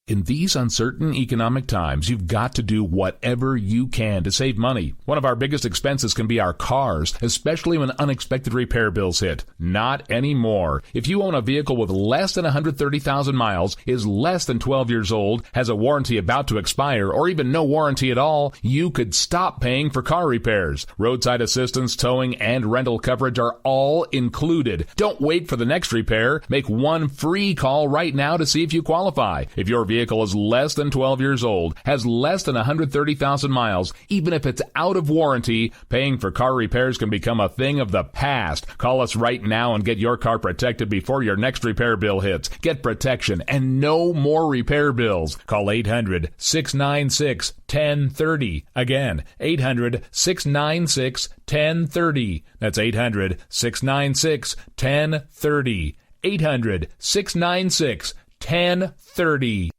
In these uncertain economic times, you've got to do whatever you can to save money. One of our biggest expenses can be our cars, especially when unexpected repair bills hit. Not anymore. If you own a vehicle with less than 130,000 miles, is less than 12 years old, has a warranty about to expire, or even no warranty at all, you could stop paying for car repairs. Roadside assistance, towing, and rental coverage are all included. Don't wait for the next repair. Make one free call right now to see if you qualify. If your vehicle is less than 12 years old, has less than 130,000 miles, even if it's out of warranty, paying for car repairs can become a thing of the past. Call us right now and get your car protected before your next repair bill hits. Get protection and no more repair bills. Call 800-696-1030. Again, 800-696-1030. That's 800-696-1030. 800-696-1030.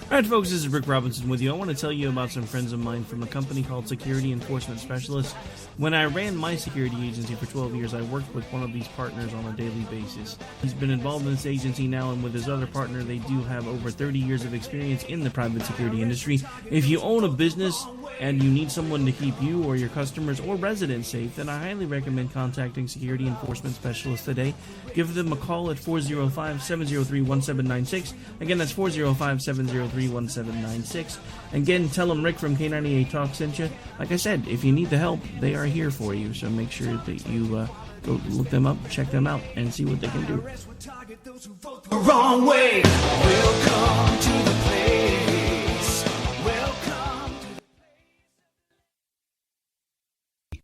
All right, folks, this is Rick Robinson with you. I want to tell you about some friends of mine from a company called Security Enforcement Specialists. When I ran my security agency for 12 years, I worked with one of these partners on a daily basis. He's been involved in this agency now, and with his other partner, they do have over 30 years of experience in the private security industry. If you own a business and you need someone to keep you or your customers or residents safe, then I highly recommend contacting Security Enforcement Specialists today. Give them a call at 405-703-1796. Again, that's 405-703-1796. Again, tell them Rick from K98 Talk sent you. Like I said, if you need the help, they are here for you. So make sure that you go look them up, check them out, and see what they can do. Wrong way. Welcome to the place.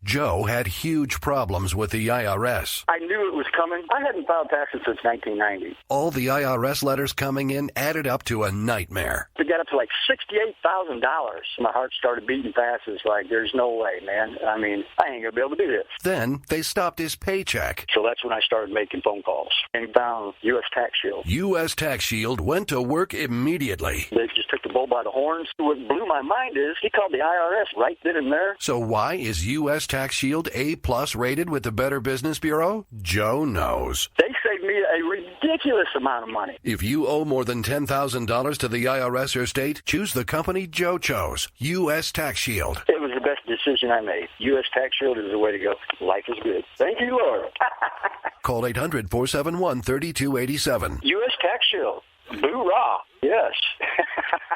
Joe had huge problems with the IRS. I knew it was coming. I hadn't filed taxes since 1990. All the IRS letters coming in added up to a nightmare. To get up to like $68,000, my heart started beating fast. It's like, there's no way, man. I mean, I ain't going to be able to do this. Then they stopped his paycheck. So that's when I started making phone calls and found U.S. Tax Shield. U.S. Tax Shield went to work immediately. They just took the bull by the horns. What blew my mind is he called the IRS right then and there. So why is U.S. Tax Shield A+ rated with the Better Business Bureau? Joe knows. They saved me a ridiculous amount of money. If you owe more than $10,000 to the IRS or state, choose the company Joe chose, U.S. Tax Shield. It was the best decision I made. U.S. Tax Shield is the way to go. Life is good. Thank you, Lord. Call 800-471-3287. U.S. Tax Shield. Boo-rah. Yes.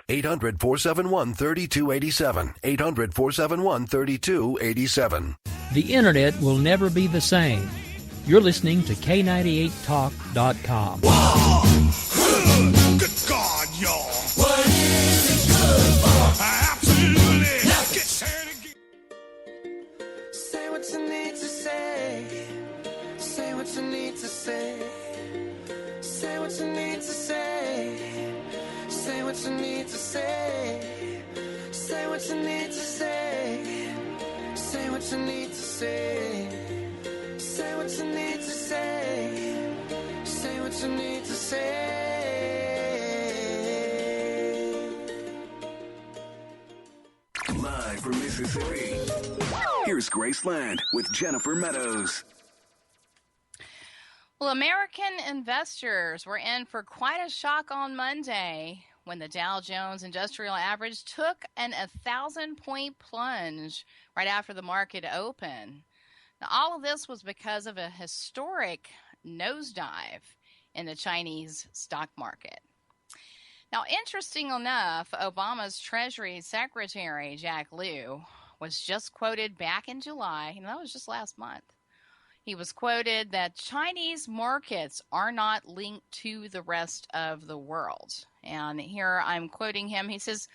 800-471-3287. 800-471-3287. The Internet will never be the same. You're listening to K98Talk.com. Whoa! Good God, y'all. What is it good for? Absolutely. Get set again. Say what you need to say. Say what you need to say. Say what you need to say. Say what you need to say. Say what you need to say. Say what you need to say. Say what you need to say. Say what you need to say. Live from Mississippi, here's Graceland with Jennifer Meadows. Well, American investors were in for quite a shock on Monday when the Dow Jones Industrial Average took an 1,000-point plunge right after the market opened. Now, all of this was because of a historic nosedive in the Chinese stock market. Now, interesting enough, Obama's Treasury Secretary, Jack Lew, was just quoted back in July, and that was just last month. He was quoted that Chinese markets are not linked to the rest of the world. And here I'm quoting him. He says,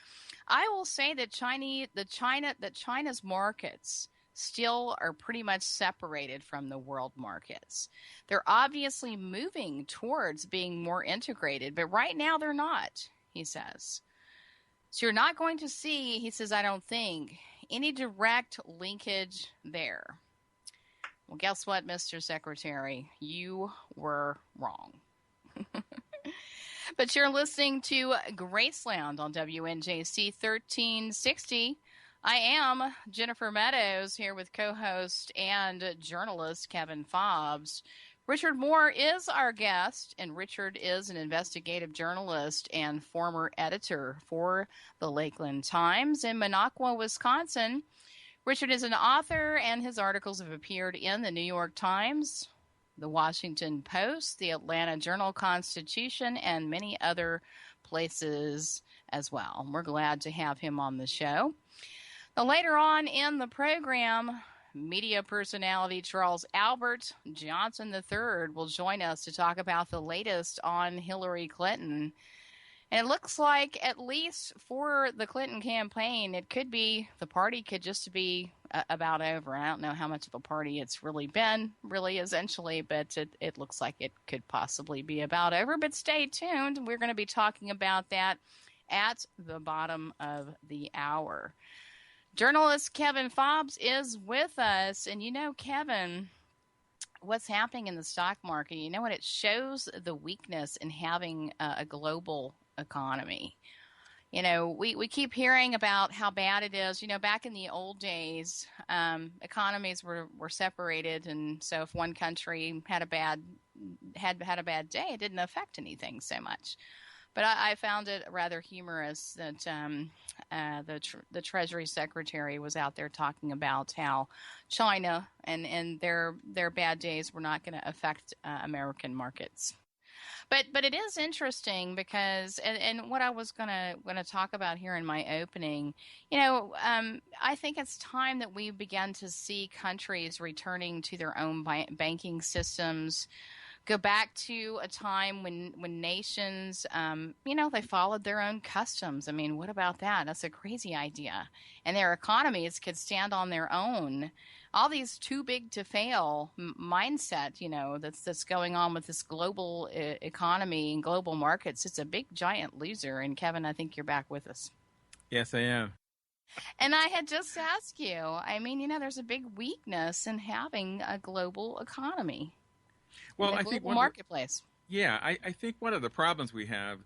I will say that China's markets still are pretty much separated from the world markets. They're obviously moving towards being more integrated, but right now they're not, he says. So you're not going to see, he says, I don't think, any direct linkage there. Well, guess what, Mr. Secretary? You were wrong. But you're listening to Graceland on WNJC 1360. I am Jennifer Meadows here with co-host and journalist Kevin Fobbs. Richard Moore is our guest, and Richard is an investigative journalist and former editor for the Lakeland Times in Minocqua, Wisconsin. Richard is an author, and his articles have appeared in the New York Times, the Washington Post, the Atlanta Journal-Constitution, and many other places as well. We're glad to have him on the show. Now, later on in the program, media personality Charles Albert Johnson III will join us to talk about the latest on Hillary Clinton. And it looks like, at least for the Clinton campaign, it could be, the party could just be about over. I don't know how much of a party it's really been, essentially, but it looks like it could possibly be about over. But stay tuned. We're going to be talking about that at the bottom of the hour. Journalist Kevin Fobbs is with us. And you know, Kevin, what's happening in the stock market, you know what? It shows the weakness in having a global economy. You know, we keep hearing about how bad it is. You know, back in the old days, economies were separated. And so if one country had a bad day, it didn't affect anything so much. But I found it rather humorous that the Treasury Secretary was out there talking about how China and their bad days were not going to affect American markets. But it is interesting because and what I was gonna talk about here in my opening, you know, I think it's time that we begin to see countries returning to their own banking systems. Go back to a time when nations, you know, they followed their own customs. I mean, what about that? That's a crazy idea. And their economies could stand on their own. All these too big to fail mindset, you know, that's going on with this global economy and global markets. It's a big, giant loser. And Kevin, I think you're back with us. Yes, I am. And I had just asked you, I mean, you know, there's a big weakness in having a global economy. Well, I think marketplace. I think one of the problems we have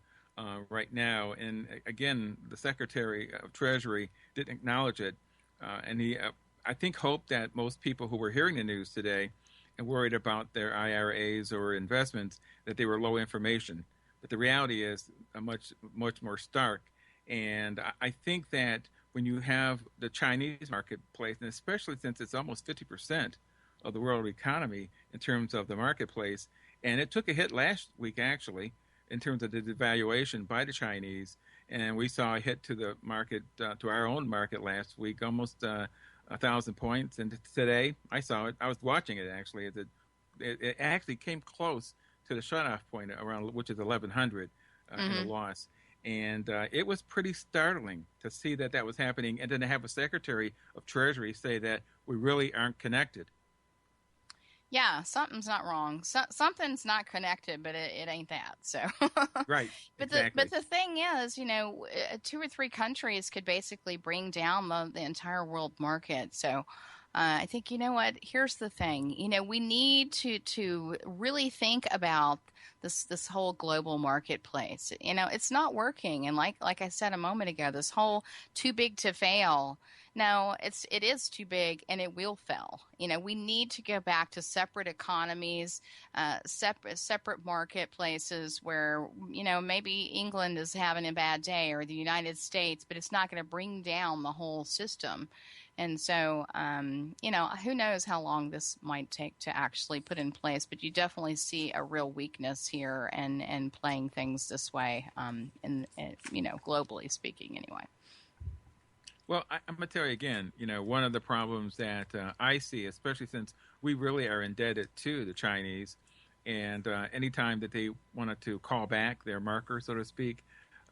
right now, and again, the Secretary of Treasury didn't acknowledge it, and he, I think, hoped that most people who were hearing the news today and worried about their IRAs or investments, that they were low information. But the reality is much more stark. And I think that when you have the Chinese marketplace, and especially since it's almost 50% of the world economy in terms of the marketplace, and it took a hit last week actually in terms of the devaluation by the Chinese, and we saw a hit to the market, to our own market last week, almost 1,000 points. And today I saw it, I was watching it actually, it actually came close to the shutoff point around, which is 1,100 in the loss. And it was pretty startling to see that was happening, and then to have a Secretary of Treasury say that we really aren't connected. Yeah, something's not wrong. Something's not connected, but it ain't that. So right, but exactly. The thing is, you know, 2 or 3 countries could basically bring down the entire world market. So I think, you know what? Here's the thing. You know, we need to really think about this whole global marketplace. You know, it's not working, and like I said a moment ago, this whole too big to fail. No, it is too big, and it will fail. You know, we need to go back to separate economies, separate marketplaces where, you know, maybe England is having a bad day or the United States, but it's not going to bring down the whole system. And so, you know, who knows how long this might take to actually put in place, but you definitely see a real weakness here and playing things this way, you know, globally speaking anyway. Well, I'm going to tell you again, you know, one of the problems that I see, especially since we really are indebted to the Chinese, and anytime that they wanted to call back their marker, so to speak,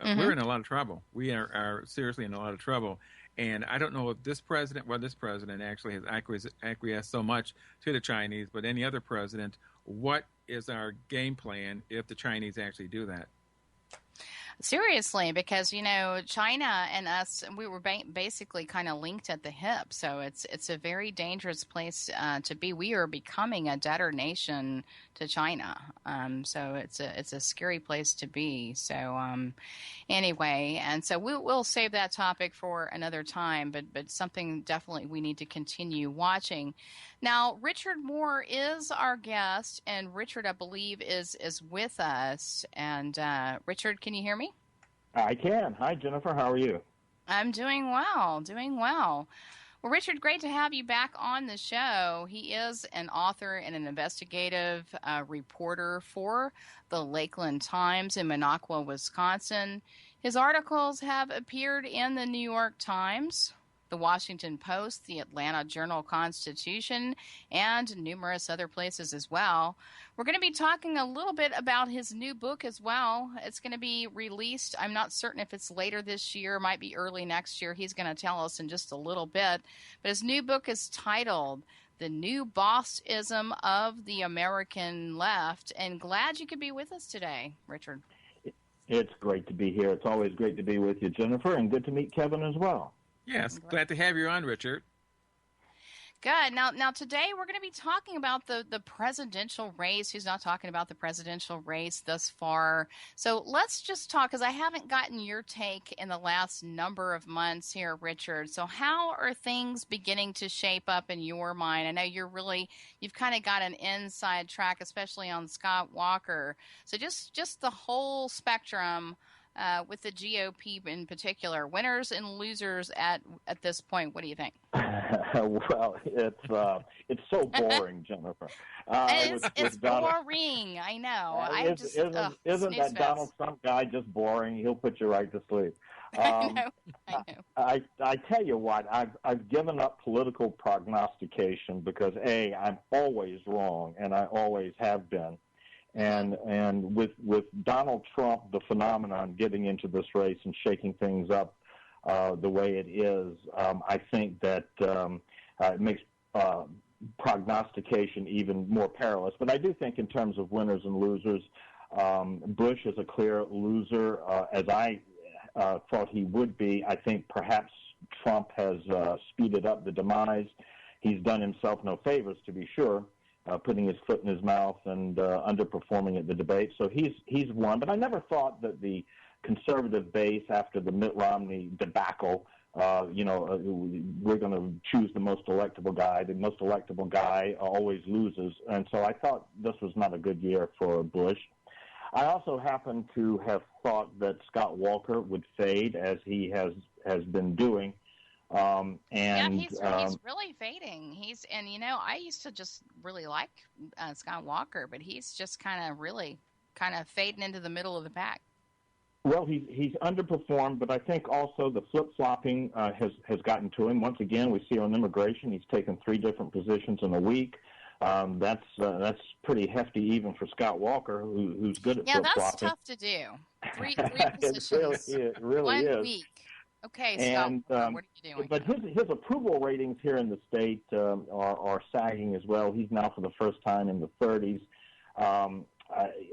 we're in a lot of trouble. We are seriously in a lot of trouble. And I don't know if this president actually has acquiesced so much to the Chinese, but any other president, what is our game plan if the Chinese actually do that? Seriously, because, you know, China and us, we were basically kind of linked at the hip. So it's a very dangerous place to be. We are becoming a debtor nation to China. So it's a scary place to be. So anyway, and so we'll save that topic for another time, but something definitely we need to continue watching. Now, Richard Moore is our guest, and Richard, I believe, is with us. And Richard, can you hear me? I can. Hi, Jennifer. How are you? I'm doing well, doing well. Well, Richard, great to have you back on the show. He is an author and an investigative reporter for the Lakeland Times in Minocqua, Wisconsin. His articles have appeared in the New York Times, the Washington Post, the Atlanta Journal-Constitution, and numerous other places as well. We're going to be talking a little bit about his new book as well. It's going to be released. I'm not certain if it's later this year, might be early next year. He's going to tell us in just a little bit. But his new book is titled The New Bossism of the American Left. And glad you could be with us today, Richard. It's great to be here. It's always great to be with you, Jennifer, and good to meet Kevin as well. Yes, glad to have you on, Richard. Good. Now today we're going to be talking about the presidential race. Who's not talking about the presidential race thus far? So let's just talk, because I haven't gotten your take in the last number of months here, Richard. So how are things beginning to shape up in your mind? I know you've kind of got an inside track, especially on Scott Walker. So just the whole spectrum with the GOP in particular, winners and losers at this point. What do you think? Well, it's so boring, Jennifer. It's boring. I know. Isn't that Donald Trump guy just boring? He'll put you right to sleep. I know. I tell you what, I've given up political prognostication because I'm always wrong, and I always have been. And with Donald Trump, the phenomenon getting into this race and shaking things up the way it is, I think that it makes prognostication even more perilous. But I do think in terms of winners and losers, Bush is a clear loser, as I thought he would be. I think perhaps Trump has speeded up the demise. He's done himself no favors, to be sure. Putting his foot in his mouth and underperforming at the debate. So he's won. But I never thought that the conservative base, after the Mitt Romney debacle, we're going to choose the most electable guy. The most electable guy always loses. And so I thought this was not a good year for Bush. I also happen to have thought that Scott Walker would fade, as he has been doing. He's really fading. I used to just really like Scott Walker, but he's just kind of fading into the middle of the pack. Well, he's underperformed, but I think also the flip-flopping has gotten to him. Once again, we see on immigration, he's taken 3 different positions in a week. That's pretty hefty even for Scott Walker, who's good at flip-flopping. Yeah, that's tough to do. 3 positions, it really 1 is. week. Okay, Scott, what are you doing? But his approval ratings here in the state are sagging as well. He's now for the first time in the 30s.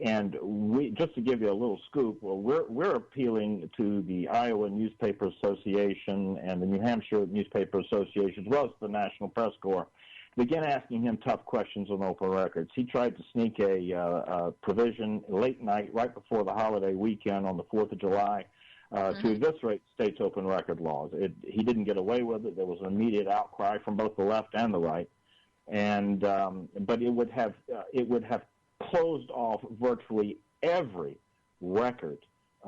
And we, just to give you a little scoop, we're appealing to the Iowa Newspaper Association and the New Hampshire Newspaper Association, as well as the National Press Corps, to begin asking him tough questions on open records. He tried to sneak a provision late night, right before the holiday weekend on the 4th of July, to eviscerate state's open record laws. He didn't get away with it. There was an immediate outcry from both the left and the right, but it would have closed off virtually every record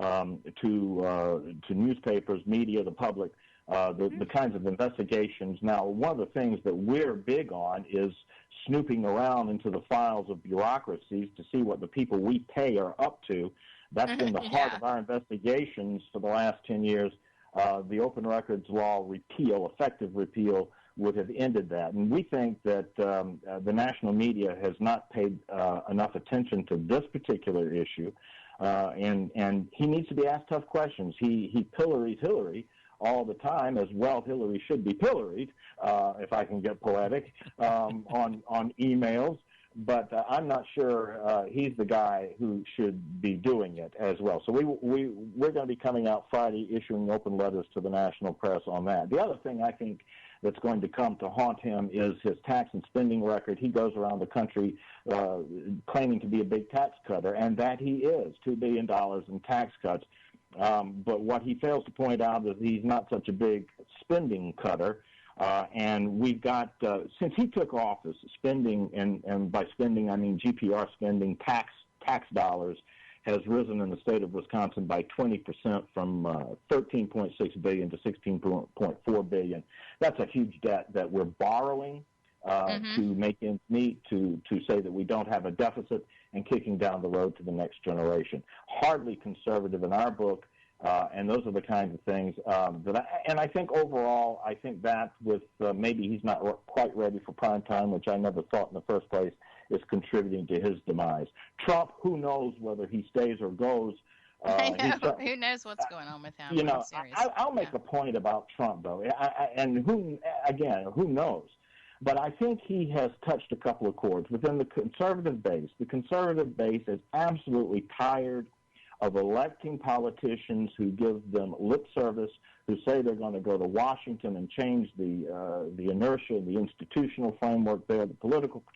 to newspapers, media, the public, the kinds of investigations. Now, one of the things that we're big on is snooping around into the files of bureaucracies to see what the people we pay are up to. That's been the heart of our investigations for the last 10 years. The open records law effective repeal, would have ended that. And we think that the national media has not paid enough attention to this particular issue, and he needs to be asked tough questions. He pillories Hillary all the time, as well Hillary should be pilloried, if I can get poetic, on emails. But I'm not sure he's the guy who should be doing it as well. So we're going to be coming out Friday issuing open letters to the national press on that. The other thing I think that's going to come to haunt him is his tax and spending record. He goes around the country claiming to be a big tax cutter, and that he is, $2 billion in tax cuts. But what he fails to point out is he's not such a big spending cutter. And we've got, since he took office, spending, and by spending I mean GPR spending, tax dollars, has risen in the state of Wisconsin by 20% from $13.6 billion to $16.4 billion. That's a huge debt that we're borrowing to make ends meet, to say that we don't have a deficit, and kicking down the road to the next generation. Hardly conservative in our book, and those are the kinds of things and I think overall, I think that with maybe he's not quite ready for prime time, which I never thought in the first place, is contributing to his demise. Trump, who knows whether he stays or goes. I know. Who knows what's going on with him? You know, I'll make a point about Trump, though, and who knows? But I think he has touched a couple of chords within the conservative base. The conservative base is absolutely tired of electing politicians who give them lip service, who say they're going to go to Washington and change the inertia, the institutional framework there,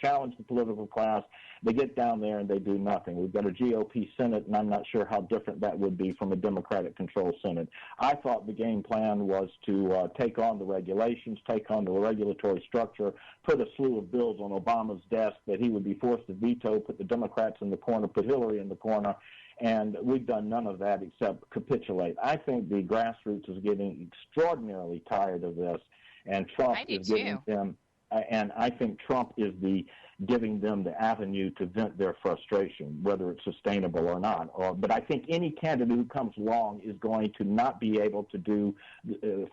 challenge the political class. They get down there and they do nothing. We've got a GOP Senate, and I'm not sure how different that would be from a Democratic-controlled Senate. I thought the game plan was to take on the regulations, take on the regulatory structure, put a slew of bills on Obama's desk that he would be forced to veto, put the Democrats in the corner, put Hillary in the corner, and we've done none of that except capitulate. I think the grassroots is getting extraordinarily tired of this, and Trump is giving them, and I think Trump is giving them the avenue to vent their frustration, whether it's sustainable or not. But I think any candidate who comes along is going to not be able to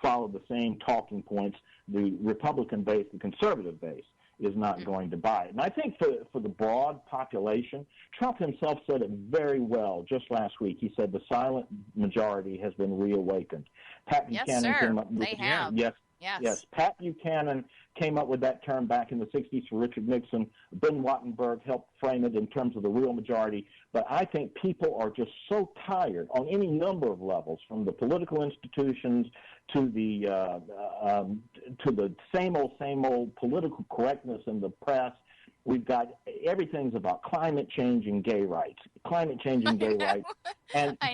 follow the same talking points the Republican base, the conservative base, is not going to buy it. And I think for the broad population, Trump himself said it very well just last week. He said the silent majority has been reawakened. Pat Buchanan came up with they have. Yes. Pat Buchanan came up with that term back in the 60s for Richard Nixon. Ben Wattenberg helped frame it in terms of the real majority. But I think people are just so tired on any number of levels, from the political institutions to the same old political correctness in the press. We've got everything's about climate change and gay rights. And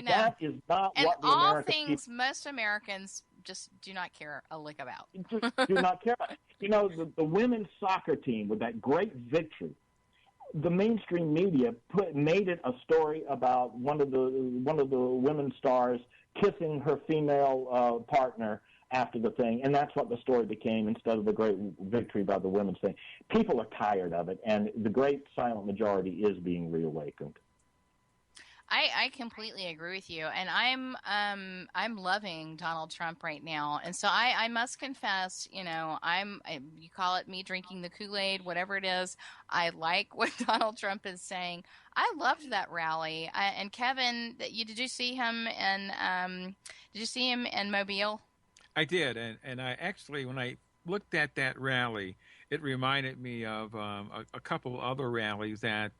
that is not what the American people... most Americans just do not care a lick about. do not care. You know, the women's soccer team with that great victory, the mainstream media made it a story about one of the women's stars kissing her female partner after the thing, and that's what the story became instead of the great victory by the women's thing. People are tired of it, and the great silent majority is being reawakened. I completely agree with you, and I'm loving Donald Trump right now, and so I must confess, you know, you call it me drinking the Kool-Aid, whatever it is. I like what Donald Trump is saying. I loved that rally, and Kevin, did you see him in Mobile? I did, and I actually, when I looked at that rally, it reminded me of a couple other rallies that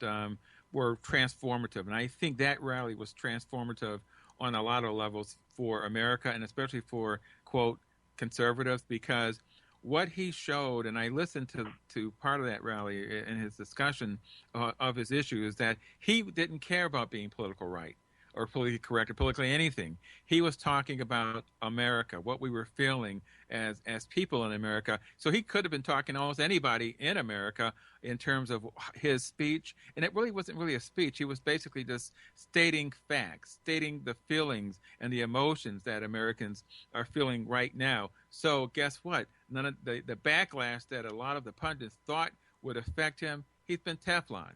were transformative. And I think that rally was transformative on a lot of levels for America, and especially for, quote, conservatives, because what he showed, and I listened to part of that rally in his discussion of his issues, that he didn't care about being political right or politically correct or politically anything. He was talking about America, what we were feeling as people in America. So he could have been talking to almost anybody in America in terms of his speech. And it really wasn't really a speech. He was basically just stating facts, stating the feelings and the emotions that Americans are feeling right now. So guess what? None of the backlash that a lot of the pundits thought would affect him, he's been Teflon.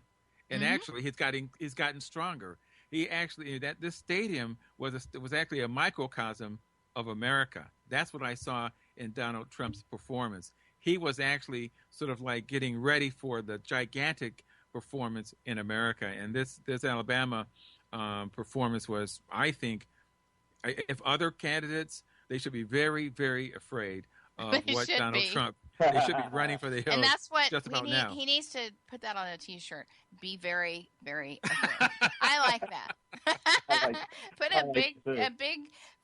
And actually he's gotten stronger. He actually, this stadium was actually a microcosm of America. That's what I saw in Donald Trump's performance. He was actually sort of like getting ready for the gigantic performance in America. And this Alabama performance was, I think, if other candidates, they should be very, very afraid of what Donald Trump. They should be running for the hills. And that's what just about now. He needs to put that on a T-shirt. Be very, very afraid. I like that. Put a big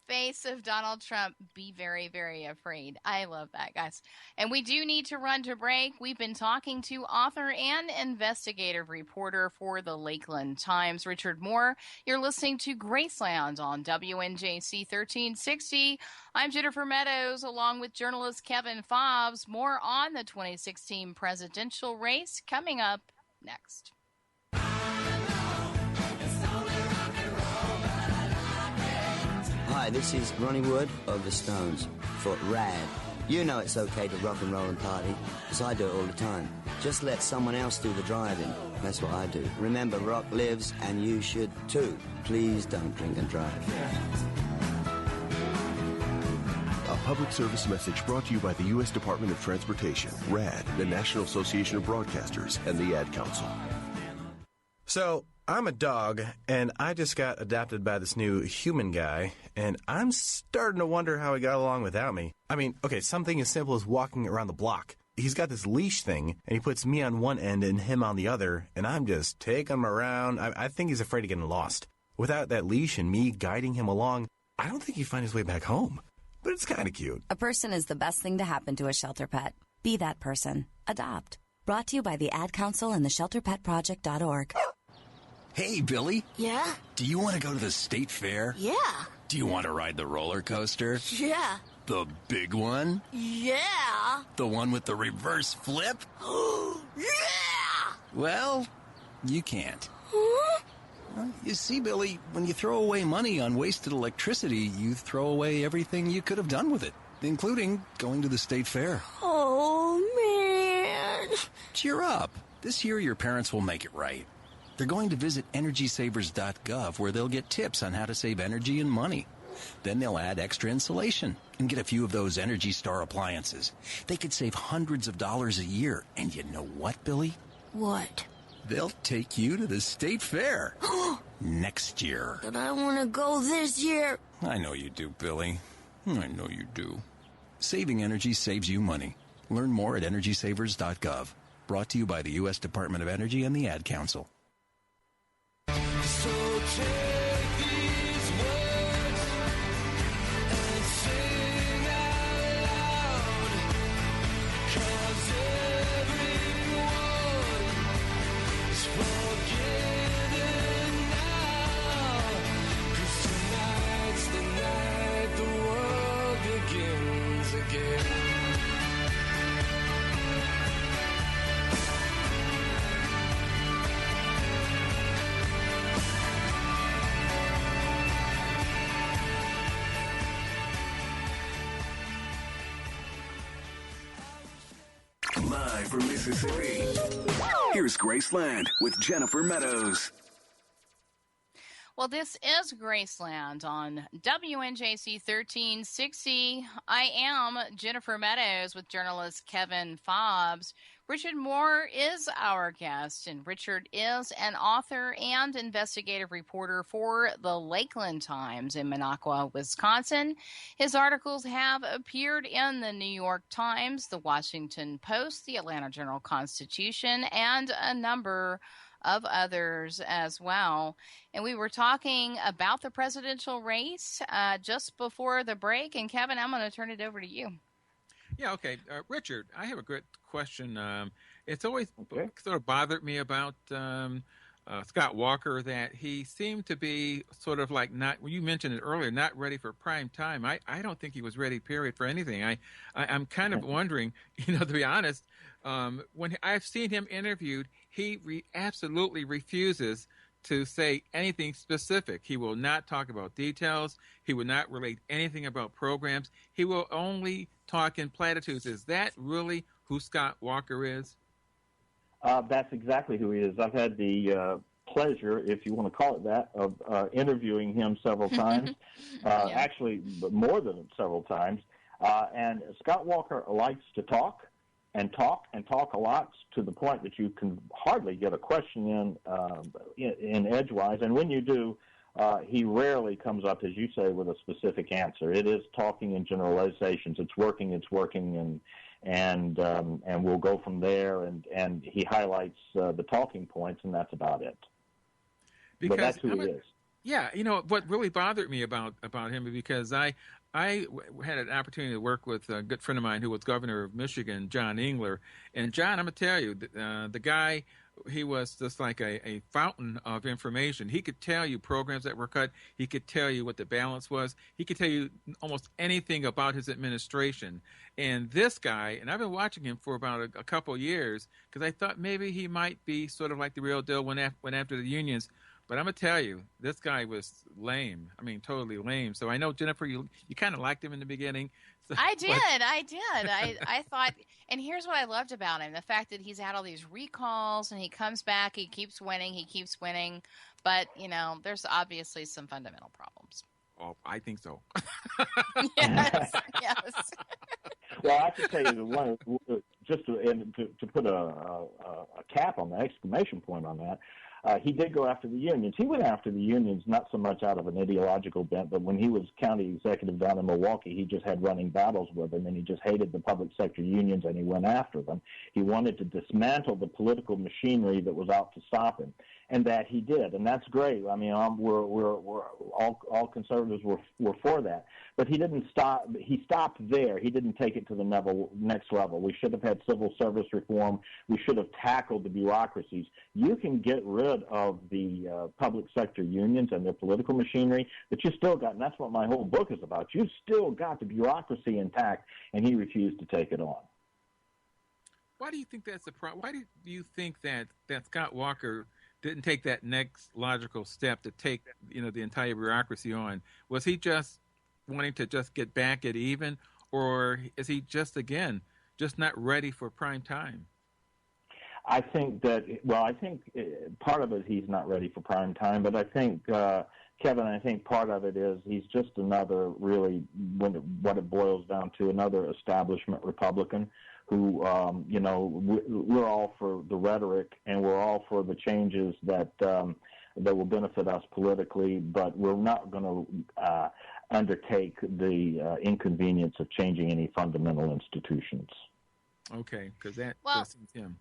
face of Donald Trump, be very, very afraid. I love that, guys. And we do need to run to break. We've been talking to author and investigative reporter for the Lakeland Times, Richard Moore. You're listening to Graceland on WNJC 1360. I'm Jennifer Meadows, along with journalist Kevin Fobbs. More on the 2016 presidential race coming up next. Hi, this is Ronnie Wood of the Stones for Rad. You know it's okay to rock and roll and party, because I do it all the time. Just let someone else do the driving. That's what I do. Remember, rock lives, and you should too. Please don't drink and drive. A public service message brought to you by the U.S. Department of Transportation, RAD, the National Association of Broadcasters, and the Ad Council. So, I'm a dog, and I just got adopted by this new human guy, and I'm starting to wonder how he got along without me. I mean, okay, something as simple as walking around the block. He's got this leash thing, and he puts me on one end and him on the other, and I'm just taking him around. I think he's afraid of getting lost. Without that leash and me guiding him along, I don't think he'd find his way back home. But it's kind of cute. A person is the best thing to happen to a shelter pet. Be that person. Adopt. Brought to you by the Ad Council and the ShelterPetProject.org. Hey, Billy. Yeah? Do you want to go to the state fair? Yeah. Do you want to ride the roller coaster? Yeah. The big one? Yeah. The one with the reverse flip? Yeah. Well, you can't. Huh? You see, Billy, when you throw away money on wasted electricity, you throw away everything you could have done with it, including going to the state fair. Oh, man. Cheer up. This year, your parents will make it right. They're going to visit EnergySavers.gov, where they'll get tips on how to save energy and money. Then they'll add extra insulation and get a few of those Energy Star appliances. They could save hundreds of dollars a year. And you know what, Billy? What? They'll take you to the state fair next year. But I want to go this year. I know you do, Billy. I know you do. Saving energy saves you money. Learn more at EnergySavers.gov. Brought to you by the U.S. Department of Energy and the Ad Council. So take these words and sing out loud, 'cause everyone is forgetting now, 'cause tonight's the night the world begins again. Live from Mississippi, here's Graceland with Jennifer Meadows. Well, this is Graceland on WNJC 1360. I am Jennifer Meadows with journalist Kevin Fobbs. Richard Moore is our guest, and Richard is an author and investigative reporter for the Lakeland Times in Minocqua, Wisconsin. His articles have appeared in the New York Times, the Washington Post, the Atlanta Journal-Constitution, and a number of others as well. And we were talking about the presidential race just before the break. And Kevin, I'm going to turn it over to you. Yeah, okay. Richard, I have a great question. It's always sort of bothered me about Scott Walker that he seemed to be sort of like not, well, you mentioned it earlier, not ready for prime time. I don't think he was ready, period, for anything. I'm kind of wondering, to be honest, when I've seen him interviewed, he absolutely refuses to say anything specific. He will not talk about details. He will not relate anything about programs. He will only talk in platitudes. Is that really who Scott Walker is? That's exactly who he is. I've had the pleasure, if you want to call it that, of interviewing him several times, actually more than several times. And Scott Walker likes to talk and talk a lot, to the point that you can hardly get a question in edgewise. And when you do, he rarely comes up, as you say, with a specific answer. It is talking in generalizations. It's working, and we'll go from there. And he highlights the talking points, and that's about it. But that's who he is. Yeah, what really bothered me about him, because I had an opportunity to work with a good friend of mine who was governor of Michigan, John Engler. And John, I'm gonna tell you, the guy, he was just like a fountain of information. He could tell you programs that were cut. He could tell you what the balance was. He could tell you almost anything about his administration. And this guy, and I've been watching him for about a couple of years, because I thought maybe he might be sort of like the real deal, went after the unions. But I'm going to tell you, this guy was lame. I mean, totally lame. So I know, Jennifer, you kind of liked him in the beginning. So, I did. I thought, and here's what I loved about him. The fact that he's had all these recalls and he comes back, he keeps winning. But, there's obviously some fundamental problems. Oh, I think so. Yes. Well, I have to tell you, just to put a cap on the exclamation point on that, he did go after the unions. He went after the unions not so much out of an ideological bent, but when he was county executive down in Milwaukee, he just had running battles with them, and he just hated the public sector unions, and he went after them. He wanted to dismantle the political machinery that was out to stop him, and that he did, and that's great. I mean, we're all conservatives were for that, but he didn't stop. He stopped there. He didn't take it to the next level. We should have had civil service reform. We should have tackled the bureaucracies. You can get rid of the public sector unions and their political machinery, but you still got, and that's what my whole book is about, you've still got the bureaucracy intact, and he refused to take it on. Why do you think that's a problem? Why do you think that Scott Walker didn't take that next logical step to take, the entire bureaucracy on? Was he just wanting to just get back at even, or is he just not ready for prime time? I think part of it he's not ready for prime time, but I think, Kevin, part of it is he's just another, really, what it boils down to, another establishment Republican who, we're all for the rhetoric and we're all for the changes that will benefit us politically, but we're not going to undertake the inconvenience of changing any fundamental institutions. Okay, because that seems him.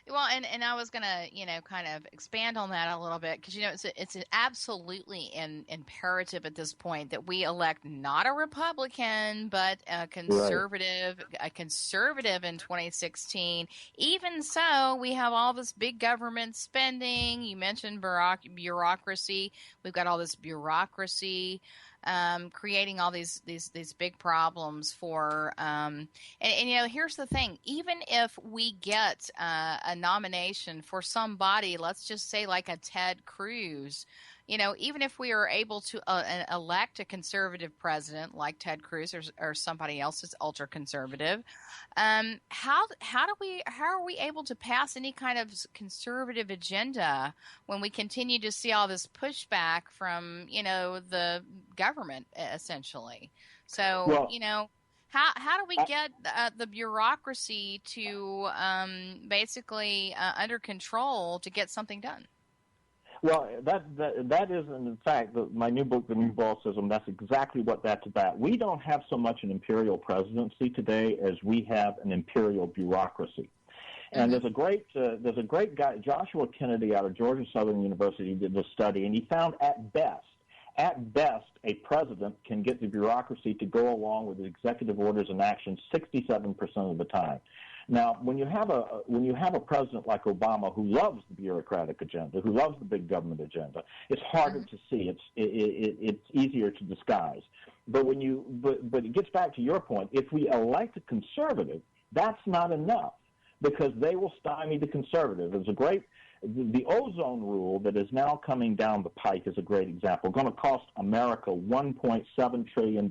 Well, and I was going to, kind of expand on that a little bit because, it's absolutely imperative at this point that we elect not a Republican, but a conservative, right. A conservative in 2016. Even so, we have all this big government spending. You mentioned bureaucracy. We've got all this bureaucracy. Creating all these big problems for and here's the thing, even if we get a nomination for somebody, let's just say like a Ted Cruz, even if we are able to elect a conservative president like Ted Cruz or somebody else that's ultra conservative, how are we able to pass any kind of conservative agenda when we continue to see all this pushback from the government essentially? So how do we get the bureaucracy to basically under control to get something done? Well, that is, in fact, my new book, The New Ball System, that's exactly what that's about. We don't have so much an imperial presidency today as we have an imperial bureaucracy. And there's a great guy, Joshua Kennedy, out of Georgia Southern University, did this study, and he found at best, a president can get the bureaucracy to go along with the executive orders and actions 67% of the time. Now, when you have a president like Obama who loves the bureaucratic agenda, who loves the big government agenda, it's harder to see. It's easier to disguise. But but it gets back to your point. If we elect a conservative, that's not enough because they will stymie the conservative. The ozone rule that is now coming down the pike is a great example. Going to cost America $1.7 trillion.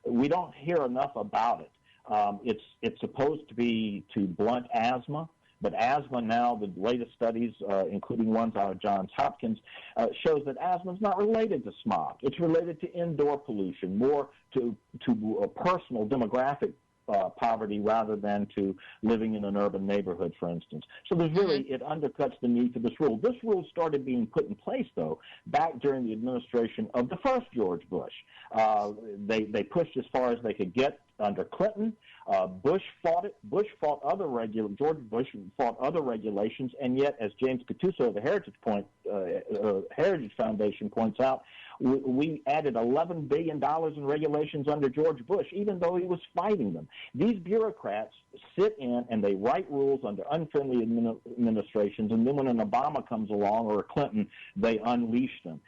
We don't hear enough about it. It's supposed to be to blunt asthma, but asthma now, the latest studies, including ones out of Johns Hopkins, shows that asthma is not related to smog. It's related to indoor pollution, more to personal demographic poverty rather than to living in an urban neighborhood, for instance. So there's really, it undercuts the need for this rule. This rule started being put in place, though, back during the administration of the first George Bush. They pushed as far as they could get under Clinton. Bush fought it. George Bush fought other regulations, and yet, as James Catuso of the Heritage Foundation points out, we added $11 billion in regulations under George Bush, even though he was fighting them. These bureaucrats sit in and they write rules under unfriendly administrations, and then when an Obama comes along or a Clinton, they unleash them.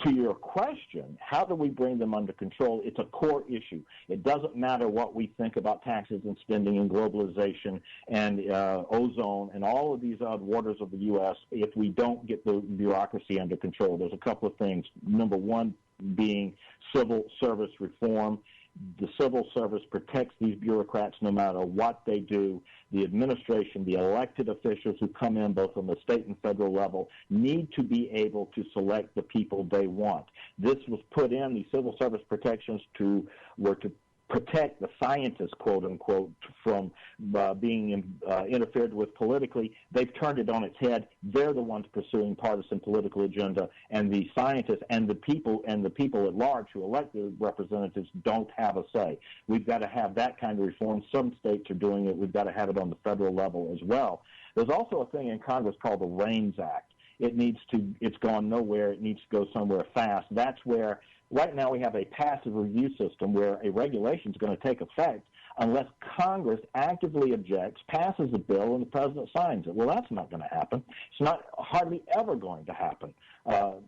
To your question, how do we bring them under control? It's a core issue. It doesn't matter what we think about taxes and spending and globalization and ozone and all of these odd waters of the U.S. if we don't get the bureaucracy under control. There's a couple of things. Number one being civil service reform. The civil service protects these bureaucrats no matter what they do. The administration, the elected officials who come in both on the state and federal level need to be able to select the people they want. This was put in, the civil service protections were to protect the scientists, quote unquote, from being interfered with politically. They've turned it on its head. They're the ones pursuing partisan political agenda, and the scientists and the people at large who elect the representatives don't have a say. We've got to have that kind of reform. Some states are doing it. We've got to have it on the federal level as well. There's also a thing in Congress called the REINS Act. It's gone nowhere. It needs to go somewhere fast. That's where right now we have a passive review system where a regulation is going to take effect unless Congress actively objects, passes a bill, and the president signs it. Well, that's not going to happen. It's not hardly ever going to happen.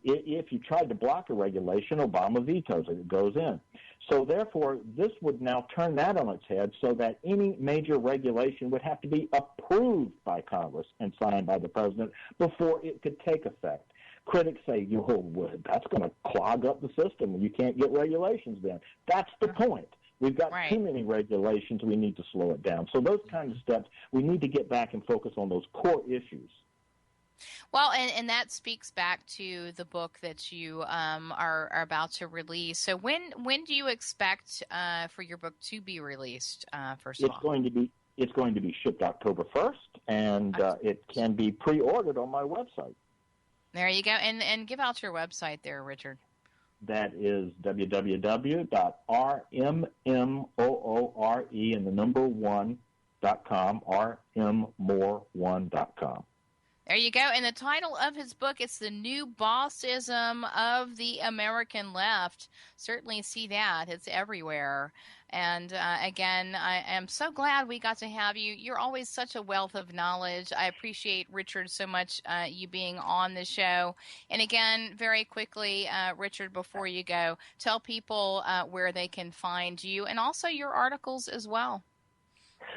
If you tried to block a regulation, Obama vetoes it. It goes in. So therefore, this would now turn that on its head so that any major regulation would have to be approved by Congress and signed by the president before it could take effect. Critics say, that's going to clog up the system and you can't get regulations then. That's the point. We've got too many regulations. We need to slow it down. So those kinds of steps, we need to get back and focus on those core issues. Well, and that speaks back to the book that you are about to release. So when do you expect for your book to be released, first of all? It's going to be shipped October 1st, and it can be pre-ordered on my website. There you go. And give out your website there, Richard. That is www.rmmoore and the number 1.com, rmmoore1.com. There you go. And the title of his book, it's The New Bossism of the American Left. Certainly see that. It's everywhere. And again, I am so glad we got to have you. You're always such a wealth of knowledge. I appreciate, Richard, so much you being on the show. And again, very quickly, Richard, before you go, tell people where they can find you and also your articles as well.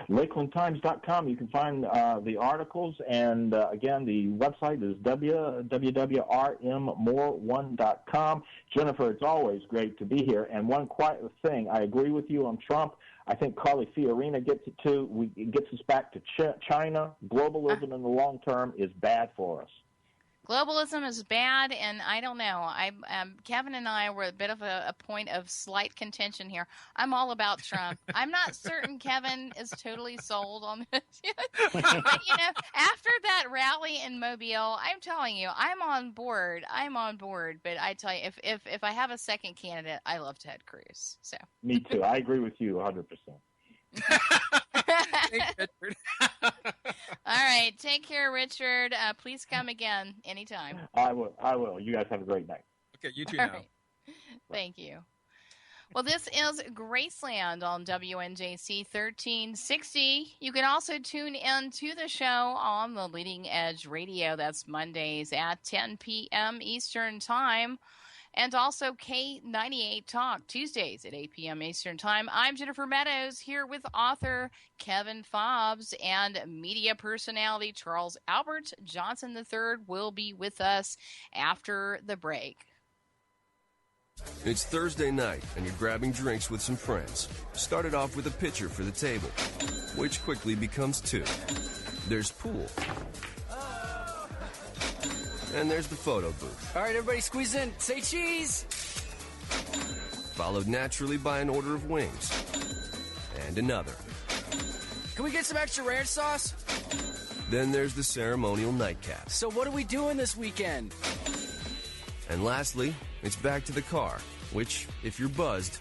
LakelandTimes.com. You can find the articles, and again, the website is www.rmmoore1.com. Jennifer, it's always great to be here. And one quiet thing, I agree with you on Trump. I think Carly Fiorina gets it too. It gets us back to China. Globalism in the long term is bad for us. Globalism is bad, and I don't know. Kevin and I were a bit of a point of slight contention here. I'm all about Trump. I'm not certain Kevin is totally sold on this yet. But, after that rally in Mobile, I'm telling you, I'm on board. But I tell you, if I have a second candidate, I love Ted Cruz. So. Me too. I agree with you 100%. All right. Take care, Richard. Please come again anytime. I will. You guys have a great night. Okay, you too now. Right. Thank you. Well, this is Graceland on WNJC 1360. You can also tune in to the show on the Leading Edge Radio. That's Mondays at 10 p.m. Eastern Time. And also K98 Talk, Tuesdays at 8 p.m. Eastern Time. I'm Jennifer Meadows, here with author Kevin Fobbs and media personality Charles Albert Johnson III will be with us after the break. It's Thursday night, and you're grabbing drinks with some friends. Started off with a pitcher for the table, which quickly becomes two. There's pool. And there's the photo booth. All right, everybody squeeze in. Say cheese! Followed naturally by an order of wings. And another. Can we get some extra ranch sauce? Then there's the ceremonial nightcap. So what are we doing this weekend? And lastly, it's back to the car, which, if you're buzzed,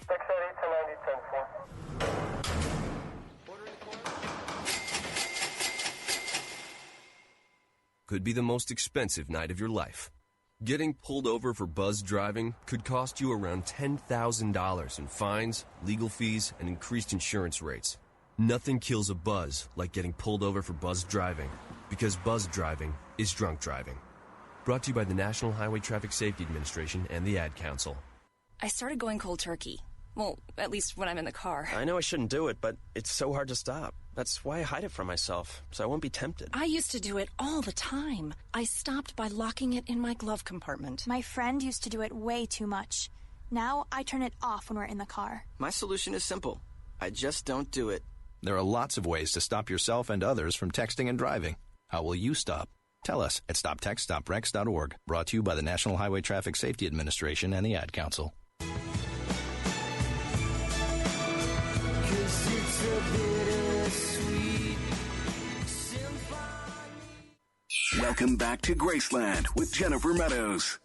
could be the most expensive night of your life. Getting pulled over for buzzed driving could cost you around $10,000 in fines, legal fees, and increased insurance rates. Nothing kills a buzz like getting pulled over for buzzed driving, because buzzed driving is drunk driving. Brought to you by the National Highway Traffic Safety Administration and the Ad Council. I started going cold turkey. Well, at least when I'm in the car. I know I shouldn't do it, but it's so hard to stop. That's why I hide it from myself, so I won't be tempted. I used to do it all the time. I stopped by locking it in my glove compartment. My friend used to do it way too much. Now I turn it off when we're in the car. My solution is simple. I just don't do it. There are lots of ways to stop yourself and others from texting and driving. How will you stop? Tell us at stoptextstoprex.org. Brought to you by the National Highway Traffic Safety Administration and the Ad Council. Welcome back to Graceland with Jennifer Meadows.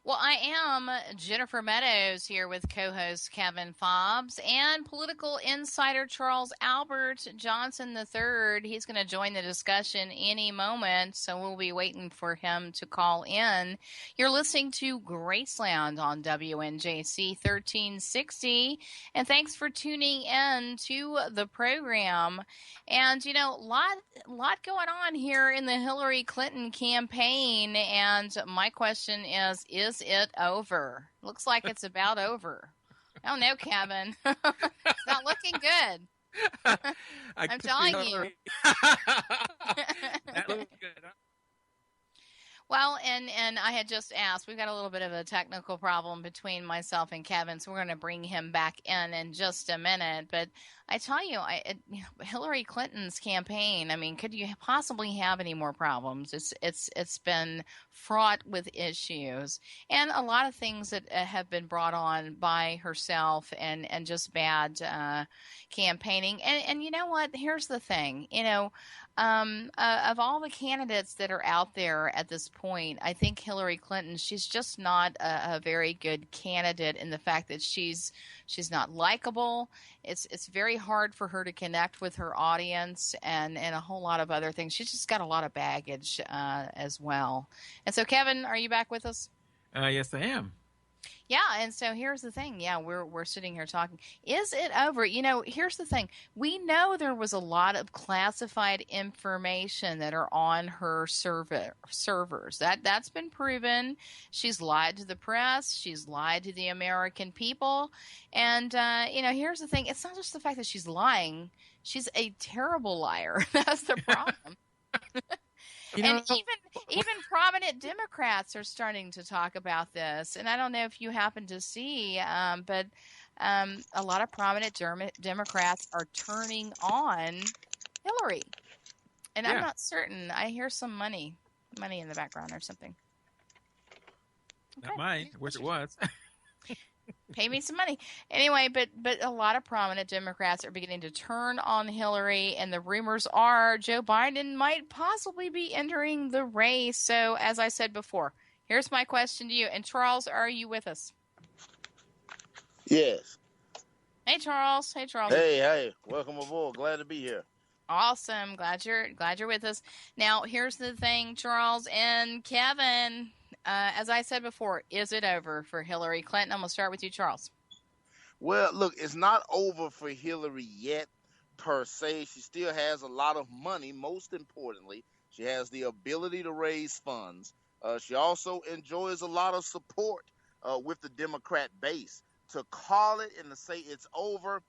Well, I am Jennifer Meadows here with co-host Kevin Fobbs and political insider Charles Albert Johnson III. He's going to join the discussion any moment, so we'll be waiting for him to call in. You're listening to Graceland on WNJC 1360, and thanks for tuning in to the program. And, you know, a lot going on here in the Hillary Clinton campaign, and my question is it over? Looks like it's about over. I don't know, Kevin. It's not looking good. I'm telling you. That looks good. Well, and I had just asked, we've got a little bit of a technical problem between myself and Kevin, so we're going to bring him back in just a minute. But I tell you, Hillary Clinton's campaign, I mean, could you possibly have any more problems? It's been fraught with issues and a lot of things that have been brought on by herself and just bad campaigning. And you know what? Here's the thing, you know, of all the candidates that are out there at this point, I think Hillary Clinton, she's just not a very good candidate in the fact that she's not likable. It's very hard for her to connect with her audience and a whole lot of other things. She's just got a lot of baggage as well. And so, Kevin, are you back with us? Yes, I am. Yeah, and so here's the thing. Yeah, we're sitting here talking. Is it over? You know, here's the thing. We know there was a lot of classified information that are on her servers. That's been proven. She's lied to the press. She's lied to the American people. And, you know, here's the thing. It's not just the fact that she's lying. She's a terrible liar. That's the problem. You know, and even prominent Democrats are starting to talk about this. And I don't know if you happen to see, but a lot of prominent Democrats are turning on Hillary. And Yeah. I'm not certain. I hear some money in the background or something. Not mine. I wish it was. Pay me some money. Anyway, but a lot of prominent Democrats are beginning to turn on Hillary, and the rumors are Joe Biden might possibly be entering the race. So, as I said before, here's my question to you. And Charles, are you with us? Yes. Hey, Charles. Hey, Charles. Hey. Welcome aboard. Glad to be here. Awesome. Glad you're with us. Now, here's the thing, Charles and Kevin. As I said before, is it over for Hillary Clinton? I'm going to start with you, Charles. Well, look, it's not over for Hillary yet, per se. She still has a lot of money. Most importantly, she has the ability to raise funds. She also enjoys a lot of support with the Democrat base. To call it and to say it's over,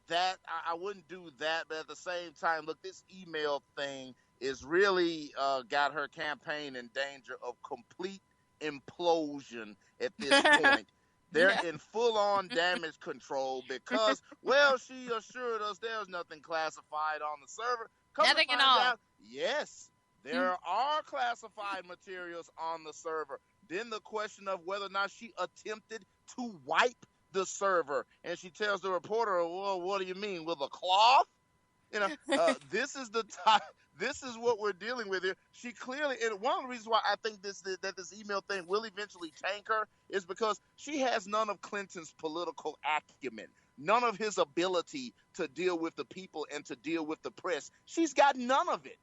that I wouldn't do that. But at the same time, look, this email thing is really got her campaign in danger of complete implosion at this point. They're in full-on damage control because, well, she assured us there's nothing classified on the server. Nothing at all. Out, yes, there are classified materials on the server. Then the question of whether or not she attempted to wipe the server. And she tells the reporter, well, what do you mean, with a cloth? This is the time. This is what we're dealing with here. She clearly, and one of the reasons why I think that this email thing will eventually tank her is because she has none of Clinton's political acumen, none of his ability to deal with the people and to deal with the press. She's got none of it.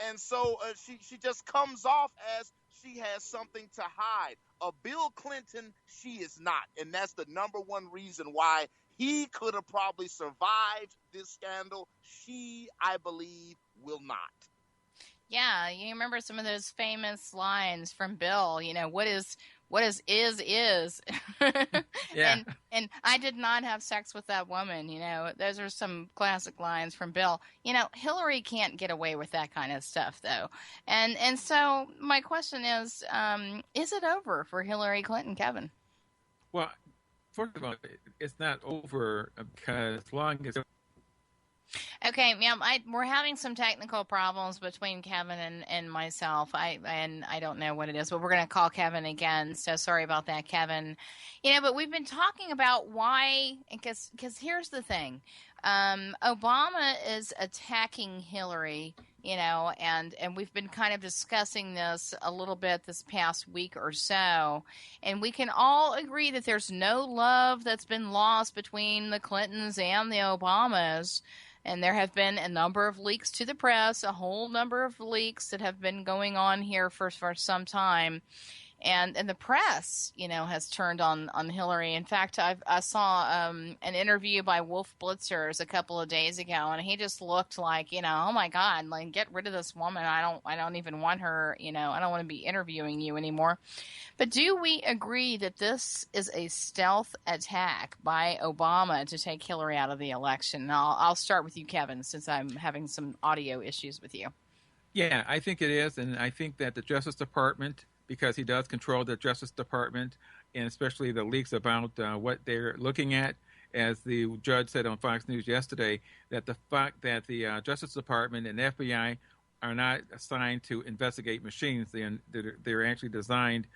And so she just comes off as she has something to hide. A Bill Clinton, she is not. And that's the number one reason why he could have probably survived this scandal. She, I believe, will not. Yeah, you remember some of those famous lines from Bill, what is. Yeah. And I did not have sex with that woman, Those are some classic lines from Bill. Hillary can't get away with that kind of stuff, though. And so my question is it over for Hillary Clinton, Kevin? Well, first of all, it's not over because as long as... Okay, ma'am, we're having some technical problems between Kevin and myself. I don't know what it is, but we're going to call Kevin again. So sorry about that, Kevin. But we've been talking about why, because here's the thing. Obama is attacking Hillary, and we've been kind of discussing this a little bit this past week or so. And we can all agree that there's no love that's been lost between the Clintons and the Obamas. And there have been a number of leaks to the press, a whole number of leaks that have been going on here for some time. And the press, has turned on Hillary. In fact, I saw an interview by Wolf Blitzers a couple of days ago, and he just looked like, oh my God, like get rid of this woman. I don't even want her. I don't want to be interviewing you anymore. But do we agree that this is a stealth attack by Obama to take Hillary out of the election? I'll start with you, Kevin, since I'm having some audio issues with you. Yeah, I think it is, and I think that the Justice Department, because he does control the Justice Department, and especially the leaks about what they're looking at, as the judge said on Fox News yesterday, that the fact that the Justice Department and the FBI are not assigned to investigate machines. They're actually designed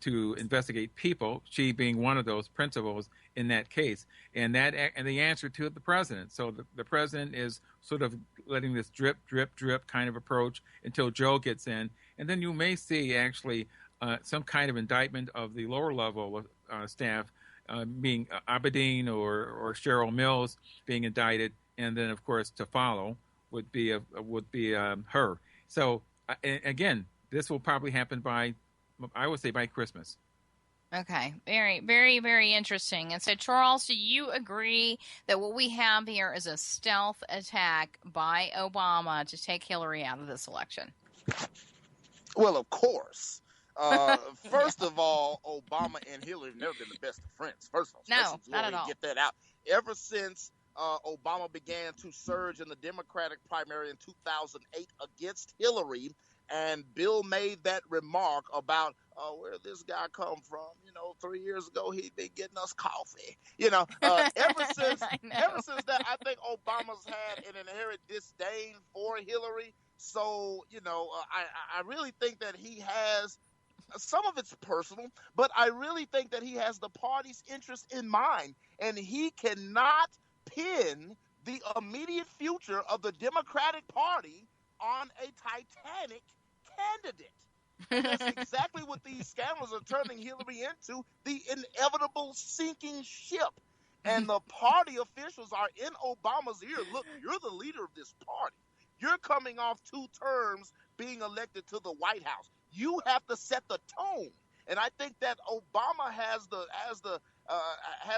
to investigate people, she being one of those principals in that case. And the answer to the president. So the president is sort of letting this drip, drip, drip kind of approach until Joe gets in. And then you may see actually some kind of indictment of the lower level staff, being Abedin or Cheryl Mills being indicted. And then, of course, to follow would be her. So again, this will probably happen by Christmas. Okay, very, very, very interesting. And so, Charles, do you agree that what we have here is a stealth attack by Obama to take Hillary out of this election? Well, of course. First of all, Obama and Hillary have never been the best of friends. First of all, no, not at all. Get that out. Ever since Obama began to surge in the Democratic primary in 2008 against Hillary, and Bill made that remark about where this guy come from. 3 years ago he'd been getting us coffee. Ever since that, I think Obama's had an inherent disdain for Hillary. So I really think that he has. Some of it's personal, but I really think that he has the party's interest in mind, and he cannot pin the immediate future of the Democratic Party on a Titanic candidate. And that's exactly what these scandals are turning Hillary into, the inevitable sinking ship. And the party officials are in Obama's ear. Look, you're the leader of this party. You're coming off 2 terms being elected to the White House. You have to set the tone. And I think that Obama has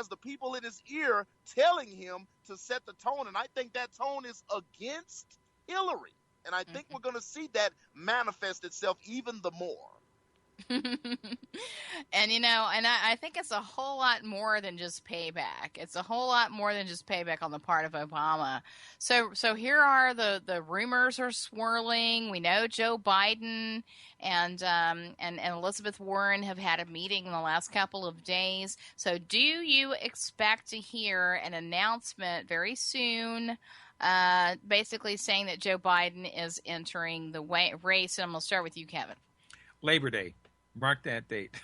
the people in his ear telling him to set the tone. And I think that tone is against Hillary. And I think we're going to see that manifest itself even the more. And I think it's a whole lot more than just payback. It's a whole lot more than just payback on the part of Obama. So here are the rumors are swirling. We know Joe Biden and Elizabeth Warren have had a meeting in the last couple of days. So do you expect to hear an announcement very soon, basically saying that Joe Biden is entering the race? And I'm going to start with you, Kevin. Labor Day. Mark that date.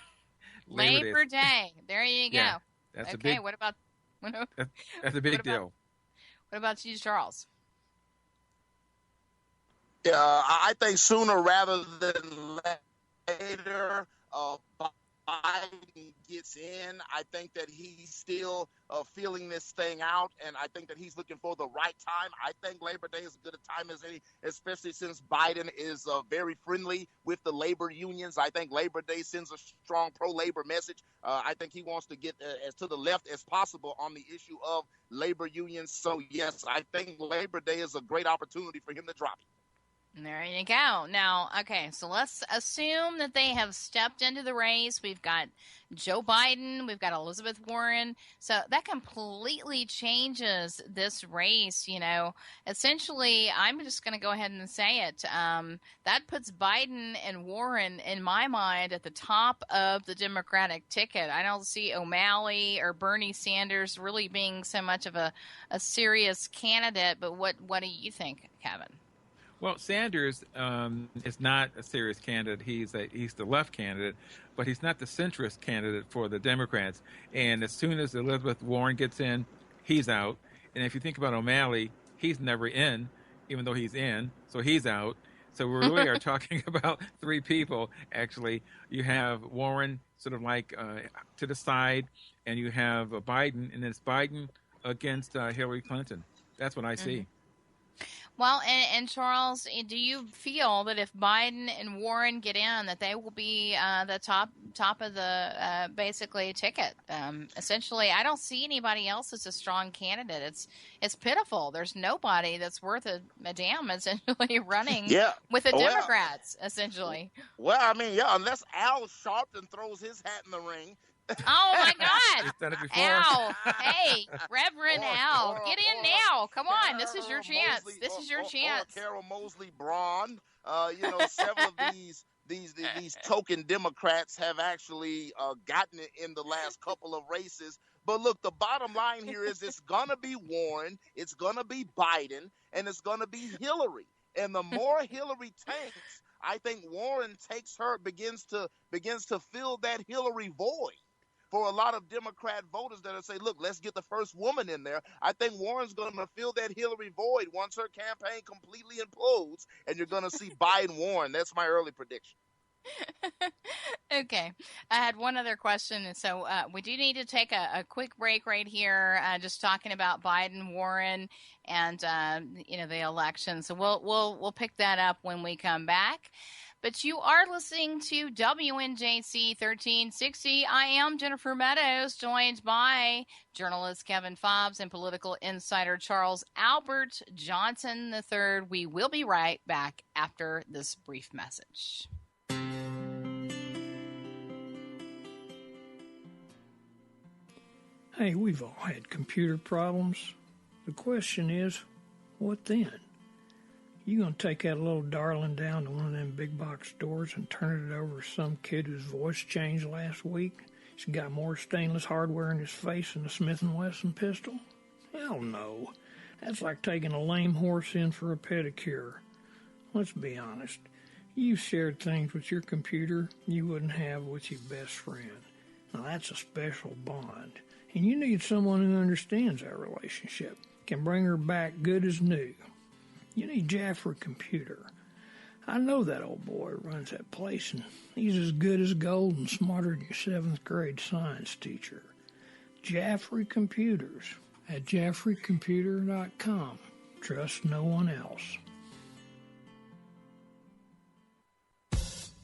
Labor Day. There you go. Yeah, that's okay. What about? That's a big deal. What about you, Charles? I think sooner rather than later, Biden gets in. I think that he's still feeling this thing out, and I think that he's looking for the right time. I think Labor Day is as good a time as any, especially since Biden is very friendly with the labor unions. I think Labor Day sends a strong pro-labor message. I think he wants to get as to the left as possible on the issue of labor unions. So, yes, I think Labor Day is a great opportunity for him to drop it. There you go. Now, okay, so let's assume that they have stepped into the race. We've got Joe Biden. We've got Elizabeth Warren. So that completely changes this race, you know. Essentially, I'm just going to go ahead and say it. That puts Biden and Warren, in my mind, at the top of the Democratic ticket. I don't see O'Malley or Bernie Sanders really being so much of a serious candidate. But what do you think, Kevin? Well, Sanders is not a serious candidate. He's the left candidate, but he's not the centrist candidate for the Democrats. And as soon as Elizabeth Warren gets in, he's out. And if you think about O'Malley, he's never in, even though he's in, so he's out. So we really are talking about three people, actually. You have Warren sort of like to the side, and you have Biden, and it's Biden against Hillary Clinton. That's what I see. Mm-hmm. Well, and Charles, do you feel that if Biden and Warren get in, that they will be the top of the basically ticket? Essentially, I don't see anybody else as a strong candidate. It's pitiful. There's nobody that's worth a damn essentially running with the Democrats. Essentially. Well, I mean, unless Al Sharpton throws his hat in the ring. Oh, my God. He's done it before. Al. Hey, Reverend Al. Get in now. Come on. This is your chance. This is your chance. Carol Mosley Braun. Several of these token Democrats have actually gotten it in the last couple of races. But look, the bottom line here is it's going to be Warren, it's going to be Biden, and it's going to be Hillary. And the more Hillary tanks, I think Warren begins to fill that Hillary void for a lot of Democrat voters that will say, look, let's get the first woman in there. I think Warren's going to fill that Hillary void once her campaign completely implodes, and you're going to see Biden-Warren. That's my early prediction. Okay. I had one other question. And so we do need to take a quick break right here, just talking about Biden, Warren, and, the election. So we'll pick that up when we come back. But you are listening to WNJC 1360. I am Jennifer Meadows, joined by journalist Kevin Fobbs and political insider Charles Albert Johnson III. We will be right back after this brief message. Hey, we've all had computer problems. The question is, what then? You gonna take that little darling down to one of them big box stores and turn it over to some kid whose voice changed last week? He's got more stainless hardware in his face than a Smith & Wesson pistol? Hell no. That's like taking a lame horse in for a pedicure. Let's be honest. You've shared things with your computer you wouldn't have with your best friend. Now that's a special bond. And you need someone who understands that relationship, can bring her back good as new. You need Jaffrey Computer. I know that old boy who runs that place, and he's as good as gold and smarter than your 7th grade science teacher. Jaffrey Computers at JaffreyComputer.com. Trust no one else.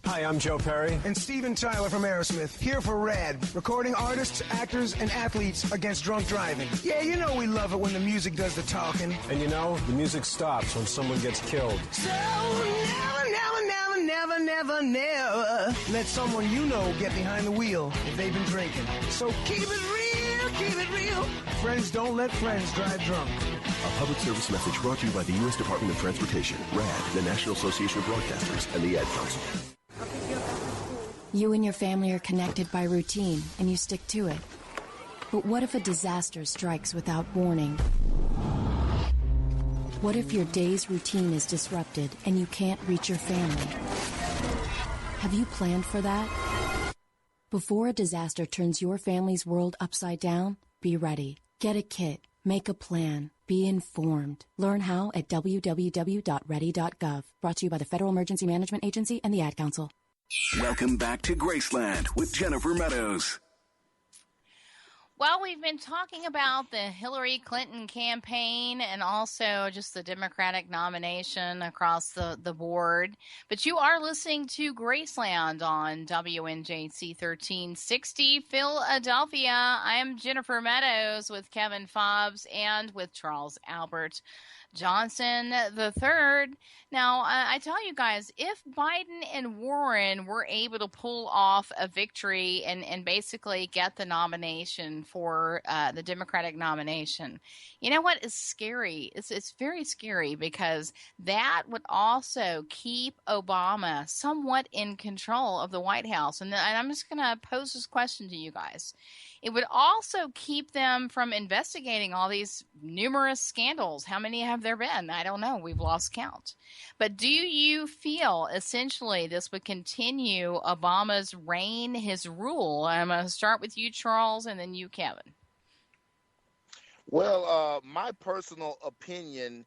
Hi, I'm Joe Perry. And Steven Tyler from Aerosmith, here for RAD, recording artists, actors, and athletes against drunk driving. Yeah, you know we love it when the music does the talking. And you know, the music stops when someone gets killed. So never let someone you know get behind the wheel if they've been drinking. So keep it real. Friends don't let friends drive drunk. A public service message brought to you by the U.S. Department of Transportation, RAD, the National Association of Broadcasters, and the Ad Council. You and your family are connected by routine, and you stick to it. But what if a disaster strikes without warning? What if your day's routine is disrupted and you can't reach your family? Have you planned for that? Before a disaster turns your family's world upside down, be ready. Get a kit. Make a plan. Be informed. Learn how at www.ready.gov. Brought to you by the Federal Emergency Management Agency and the Ad Council. Welcome back to Graceland with Jennifer Meadows. Well, we've been talking about the Hillary Clinton campaign and also just the Democratic nomination across the board. But you are listening to Graceland on WNJC 1360 Philadelphia. I am Jennifer Meadows with Kevin Fobbs and with Charles Albert Johnson III. Now, I tell you guys, if Biden and Warren were able to pull off a victory and basically get the nomination for the Democratic nomination, you know what is scary? It's very scary because that would also keep Obama somewhat in control of the White House. And I'm just going to pose this question to you guys. It would also keep them from investigating all these numerous scandals. How many have there been? I don't know. We've lost count. But do you feel essentially this would continue Obama's reign, his rule? I'm going to start with you, Charles, and then you, Kevin. Well, my personal opinion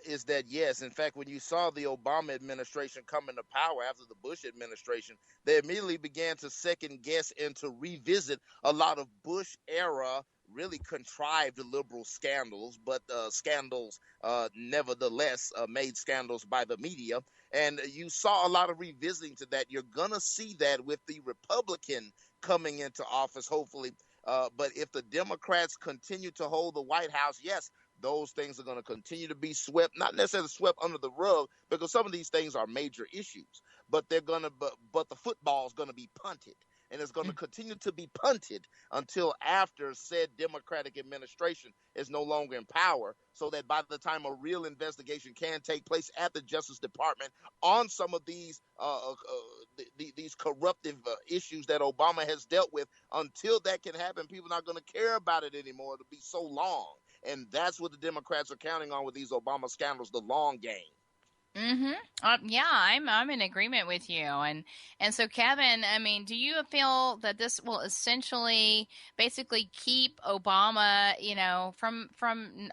is that, yes, in fact, when you saw the Obama administration come into power after the Bush administration, they immediately began to second guess and to revisit a lot of Bush era really contrived liberal scandals, but scandals nevertheless made scandals by the media. And you saw a lot of revisiting to that. You're going to see that with the Republican coming into office, hopefully. But if the Democrats continue to hold the White House, yes, those things are going to continue to be swept, not necessarily swept under the rug, because some of these things are major issues. But they're going to, but the football is going to be punted, and it's going to continue to be punted until after said Democratic administration is no longer in power, so that by the time a real investigation can take place at the Justice Department on some of these corruptive issues that Obama has dealt with, until that can happen, people are not going to care about it anymore. It'll be so long. And that's what the Democrats are counting on with these Obama scandals, the long game. Yeah, I'm in agreement with you. And so, Kevin, I mean, do you feel that this will essentially basically keep Obama, from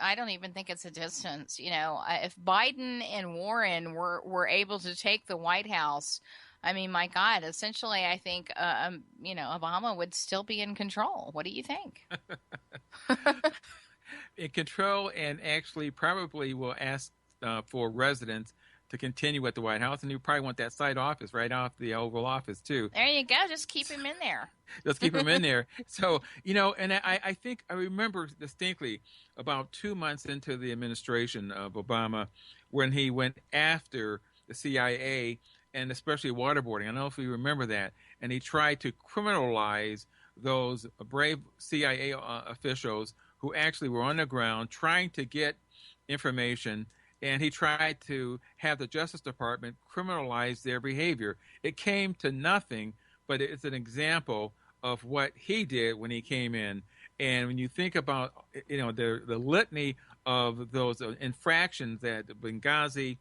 I don't even think it's a distance, if Biden and Warren were able to take the White House, I mean, my God, essentially, I think, Obama would still be in control. What do you think? In control, and actually probably will ask for residents to continue at the White House, and you probably want that side office right off the Oval Office too. There you go. Just keep him in there. Just keep him in there. So, and I think I remember distinctly about 2 months into the administration of Obama when he went after the CIA and especially waterboarding. I don't know if you remember that. And he tried to criminalize those brave CIA officials who actually were on the ground trying to get information, and he tried to have the Justice Department criminalize their behavior. It came to nothing, but it's an example of what he did when he came in. And when you think about, the litany of those infractions that Benghazi,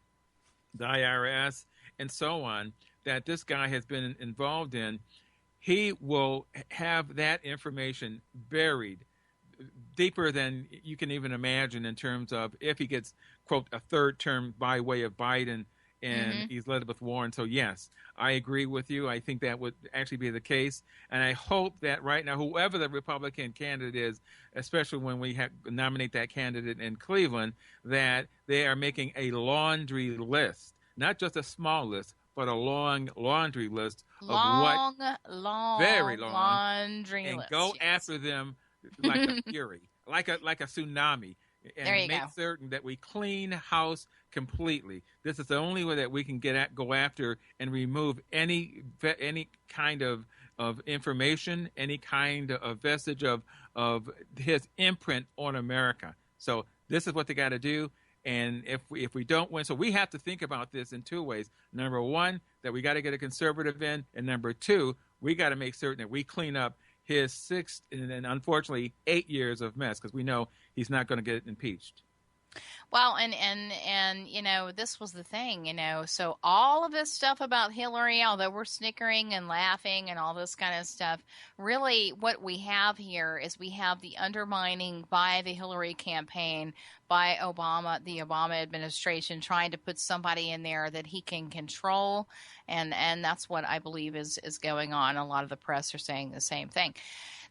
the IRS, and so on, that this guy has been involved in, he will have that information buried deeper than you can even imagine in terms of if he gets, quote, a third term by way of Biden and he's Elizabeth Warren. So, yes, I agree with you. I think that would actually be the case. And I hope that right now, whoever the Republican candidate is, especially when we nominate that candidate in Cleveland, that they are making a laundry list, not just a small list, but a long laundry list very long laundry and list. Go after them like a fury, like a tsunami, and make certain that we clean house completely. This is the only way that we can go after and remove any kind of information, any kind of vestige of his imprint on America. So this is what they got to do. And if we don't win, so we have to think about this in two ways. Number one, that we got to get a conservative in, and number two, we got to make certain that we clean up his 6 and unfortunately 8 years of mess, because we know he's not going to get impeached. Well, and you know, this was the thing, you know, so all of this stuff about Hillary, although we're snickering and laughing and all this kind of stuff, really what we have here is we have the undermining by the Hillary campaign, by Obama, the Obama administration, trying to put somebody in there that he can control, and that's what I believe is going on. A lot of the press are saying the same thing.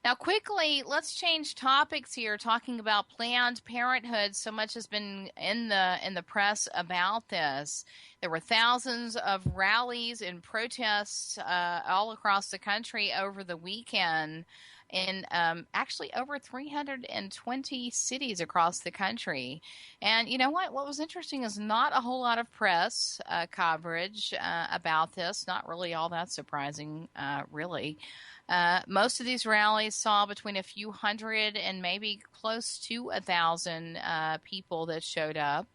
Now, quickly, let's change topics here, talking about Planned Parenthood. So much has been in the press about this. There were thousands of rallies and protests all across the country over the weekend in actually over 320 cities across the country. And you know what? What was interesting is not a whole lot of press coverage about this. Not really all that surprising, really. Most of these rallies saw between a few hundred and maybe close to 1,000 people that showed up.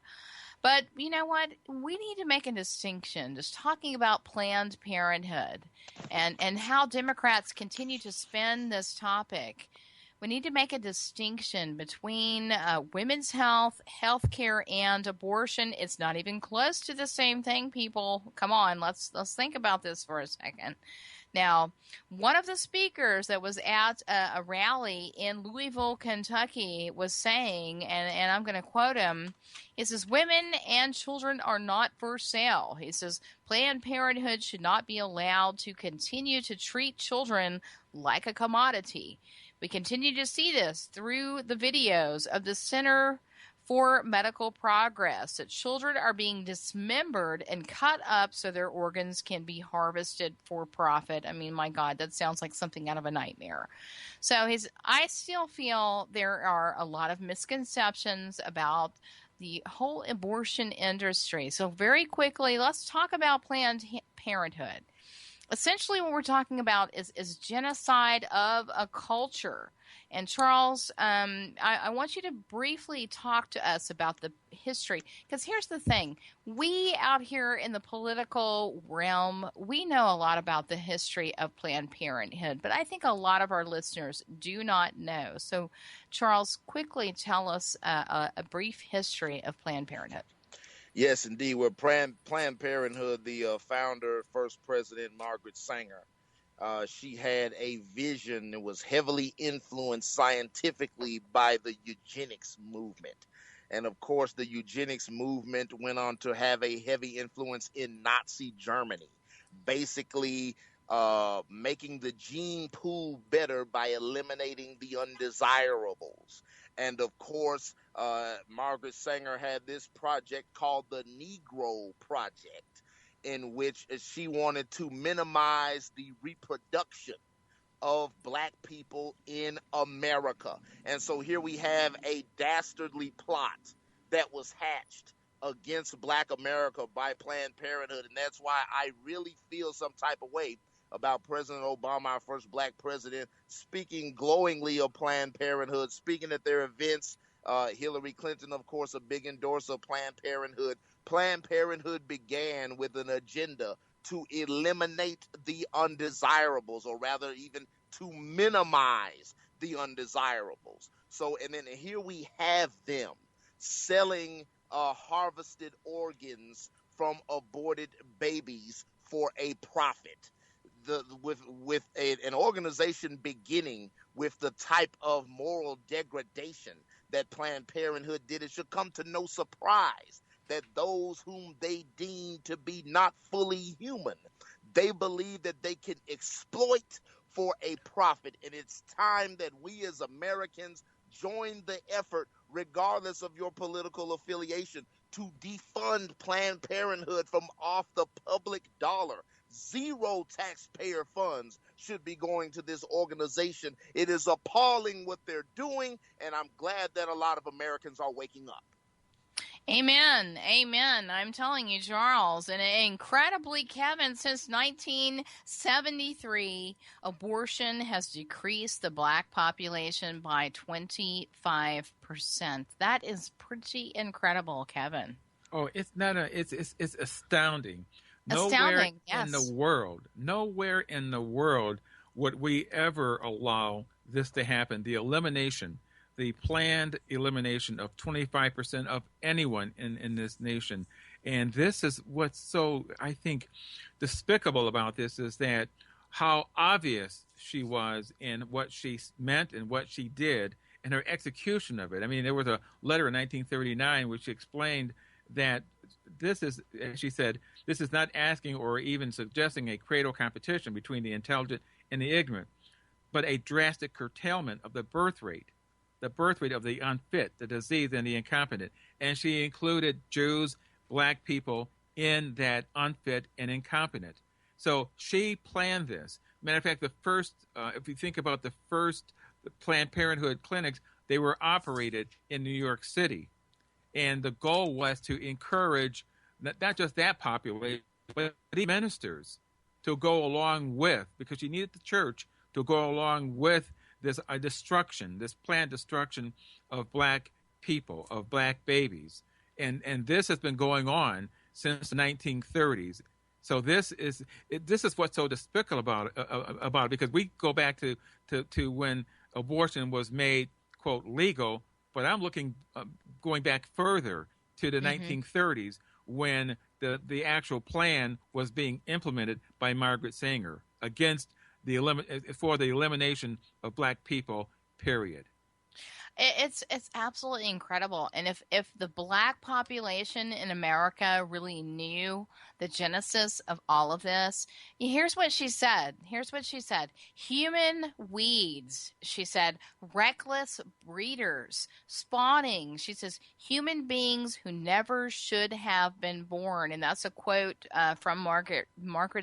But you know what? We need to make a distinction, just talking about Planned Parenthood and how Democrats continue to spin this topic. We need to make a distinction between women's health, health care, and abortion. It's not even close to the same thing, people. Come on, let's think about this for a second. Now, one of the speakers that was at a rally in Louisville, Kentucky, was saying, and I'm going to quote him, he says, "Women and children are not for sale." He says, "Planned Parenthood should not be allowed to continue to treat children like a commodity. We continue to see this through the videos of the Center for Medical Progress, that children are being dismembered and cut up so their organs can be harvested for profit." I mean, my God, that sounds like something out of a nightmare. So I still feel there are a lot of misconceptions about the whole abortion industry. So very quickly, let's talk about Planned Parenthood. Essentially, what we're talking about is genocide of a culture. And Charles, I want you to briefly talk to us about the history, because here's the thing. We out here in the political realm, we know a lot about the history of Planned Parenthood, but I think a lot of our listeners do not know. So, Charles, quickly tell us a brief history of Planned Parenthood. Yes, indeed. Well, Planned Parenthood, the founder, first president, Margaret Sanger, she had a vision that was heavily influenced scientifically by the eugenics movement. And of course, the eugenics movement went on to have a heavy influence in Nazi Germany, basically making the gene pool better by eliminating the undesirables. And of course, Margaret Sanger had this project called the Negro Project, in which she wanted to minimize the reproduction of black people in America. And so here we have a dastardly plot that was hatched against black America by Planned Parenthood. And that's why I really feel some type of way about President Obama, our first black president, speaking glowingly of Planned Parenthood, speaking at their events. Hillary Clinton, of course, a big endorser of Planned Parenthood. Planned Parenthood began with an agenda to eliminate the undesirables, or rather even to minimize the undesirables. So, and then here we have them selling harvested organs from aborted babies for a profit. With an organization beginning with the type of moral degradation that Planned Parenthood did, it should come to no surprise that those whom they deem to be not fully human, they believe that they can exploit for a profit. And it's time that we as Americans join the effort, regardless of your political affiliation, to defund Planned Parenthood from off the public dollar. Zero taxpayer funds should be going to this organization. It is appalling what they're doing, and I'm glad that a lot of Americans are waking up. Amen. Amen. I'm telling you, Charles, and incredibly, Kevin, since 1973, abortion has decreased the black population by 25%. That is pretty incredible, Kevin. Oh, it's not it's astounding. Astounding, yes. Nowhere in the world would we ever allow this to happen. The elimination the planned elimination of 25% of anyone in this nation. And this is what's so, I think, despicable about this, is that how obvious she was in what she meant and what she did and her execution of it. I mean, there was a letter in 1939 which explained that this is, as she said, this is not asking or even suggesting a cradle competition between the intelligent and the ignorant, but a drastic curtailment of the birth rate of the unfit, the diseased, and the incompetent. And she included Jews, black people in that unfit and incompetent. So she planned this. Matter of fact, the first, if you think about the first Planned Parenthood clinics, they were operated in New York City. And the goal was to encourage not just that population, but the ministers to go along with, because you needed the church to go along with this destruction, this planned destruction of black people, of black babies. And this has been going on since the 1930s. So this is what's so despicable about it, because we go back to when abortion was made, quote, legal, but I'm going back further to the 1930s when the actual plan was being implemented by Margaret Sanger for the elimination of black people, period. It's absolutely incredible. And if the black population in America really knew the genesis of all of this, here's what she said. Human weeds, she said, reckless breeders, spawning. She says, human beings who never should have been born. And that's a quote from Margaret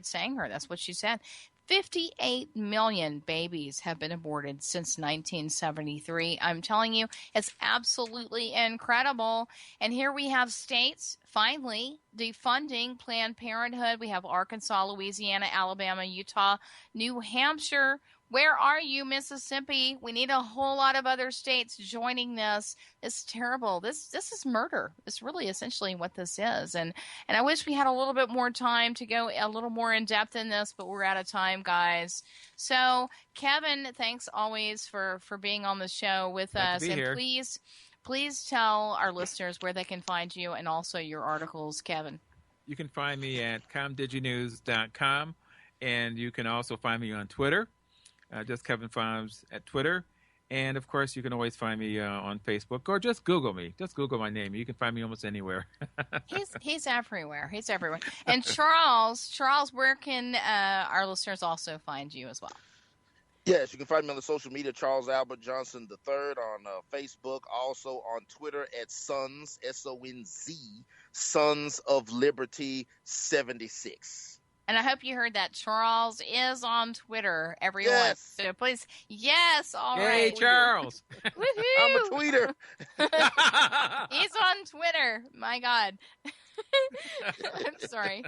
Sanger. That's what she said. 58 million babies have been aborted since 1973. I'm telling you, it's absolutely incredible. And here we have states finally defunding Planned Parenthood. We have Arkansas, Louisiana, Alabama, Utah, New Hampshire. Where are you, Mississippi? We need a whole lot of other states joining this. It's terrible. This is murder. It's really essentially what this is. And I wish we had a little bit more time to go a little more in depth in this, but we're out of time, guys. So, Kevin, thanks always for being on the show with us. And here. Please tell our listeners where they can find you and also your articles, Kevin. You can find me at comdiginews.com, and you can also find me on Twitter. Just Kevin Fobbs at Twitter. And, of course, you can always find me on Facebook, or just Google me. Just Google my name. You can find me almost anywhere. He's everywhere. He's everywhere. And Charles, where can our listeners also find you as well? Yes, you can find me on the social media, Charles Albert Johnson III, on Facebook, also on Twitter at Sons, S-O-N-Z, Sons of Liberty 76. And I hope you heard that. Charles is on Twitter, everyone. Yes. So please, yes, all hey, right. Hey, Charles. Woohoo! I'm a tweeter. He's on Twitter. My God. I'm sorry.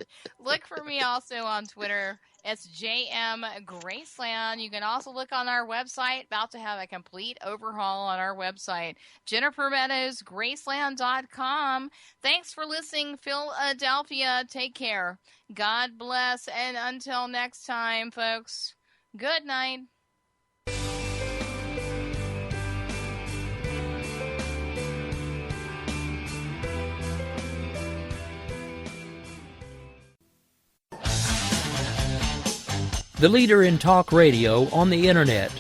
Look for me also on Twitter. It's JM Graceland. You can also look on our website. About to have a complete overhaul on our website. Jennifer Meadows, Graceland.com. Thanks for listening, Philadelphia. Take care. God bless. And until next time, folks, good night. The leader in talk radio on the internet,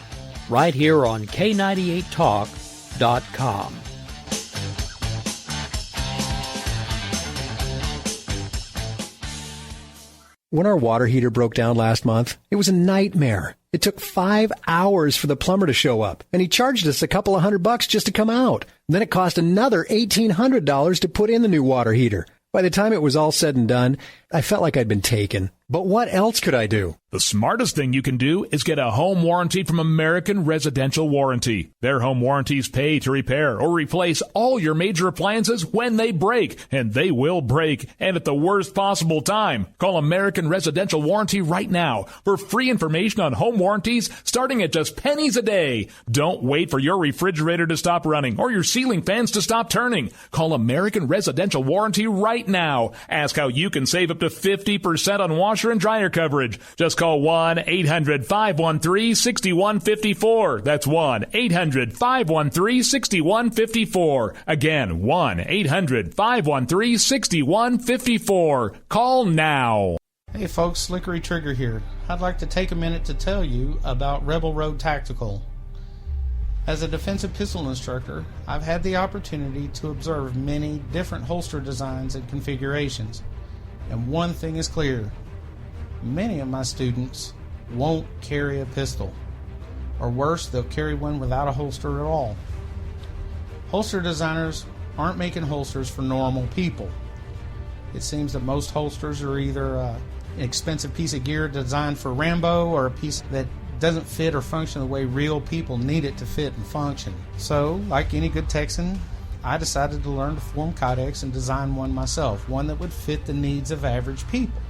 right here on K98Talk.com. When our water heater broke down last month, it was a nightmare. It took 5 hours for the plumber to show up, and he charged us a couple of $100 just to come out. And then it cost another $1,800 to put in the new water heater. By the time it was all said and done, I felt like I'd been taken. But what else could I do? The smartest thing you can do is get a home warranty from American Residential Warranty. Their home warranties pay to repair or replace all your major appliances when they break, and they will break, and at the worst possible time. Call American Residential Warranty right now for free information on home warranties starting at just pennies a day. Don't wait for your refrigerator to stop running or your ceiling fans to stop turning. Call American Residential Warranty right now. Ask how you can save up to to 50% on washer and dryer coverage. Just call 1-800-513-6154. That's 1-800-513-6154. Again, 1-800-513-6154. Call now. Hey folks, Slickery Trigger here. I'd like to take a minute to tell you about Rebel Road Tactical. As a defensive pistol instructor, I've had the opportunity to observe many different holster designs and configurations. And one thing is clear. Many of my students won't carry a pistol. Or worse, they'll carry one without a holster at all. Holster designers aren't making holsters for normal people. It seems that most holsters are either an expensive piece of gear designed for Rambo or a piece that doesn't fit or function the way real people need it to fit and function. So, like any good Texan, I decided to learn to form kydex and design one myself, one that would fit the needs of average people.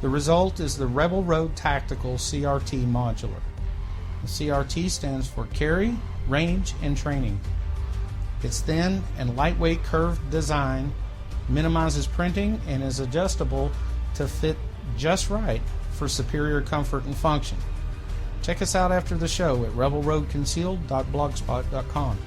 The result is the Rebel Road Tactical CRT Modular. The CRT stands for Carry, Range, and Training. Its thin and lightweight curved design minimizes printing and is adjustable to fit just right for superior comfort and function. Check us out after the show at rebelroadconcealed.blogspot.com.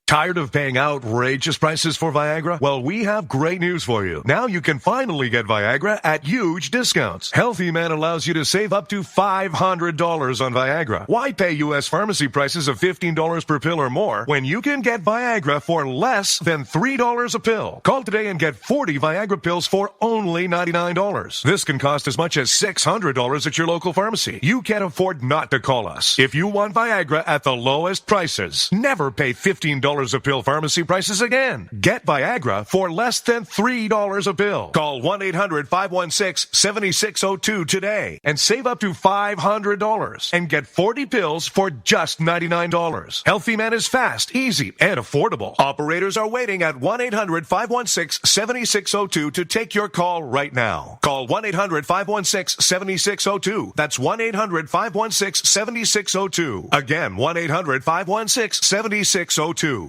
Tired of paying outrageous prices for Viagra? Well, we have great news for you. Now you can finally get Viagra at huge discounts. Healthy Man allows you to save up to $500 on Viagra. Why pay U.S. pharmacy prices of $15 per pill or more when you can get Viagra for less than $3 a pill? Call today and get 40 Viagra pills for only $99. This can cost as much as $600 at your local pharmacy. You can't afford not to call us. If you want Viagra at the lowest prices, never pay $15 a pill pharmacy prices again. Get Viagra for less than $3 a pill. Call 1-800-516-7602 today and save up to $500 and get 40 pills for just $99. Healthy Man is fast, easy, and affordable. Operators are waiting at 1-800-516-7602 to take your call right now. Call 1-800-516-7602. That's 1-800-516-7602. Again, 1-800-516-7602.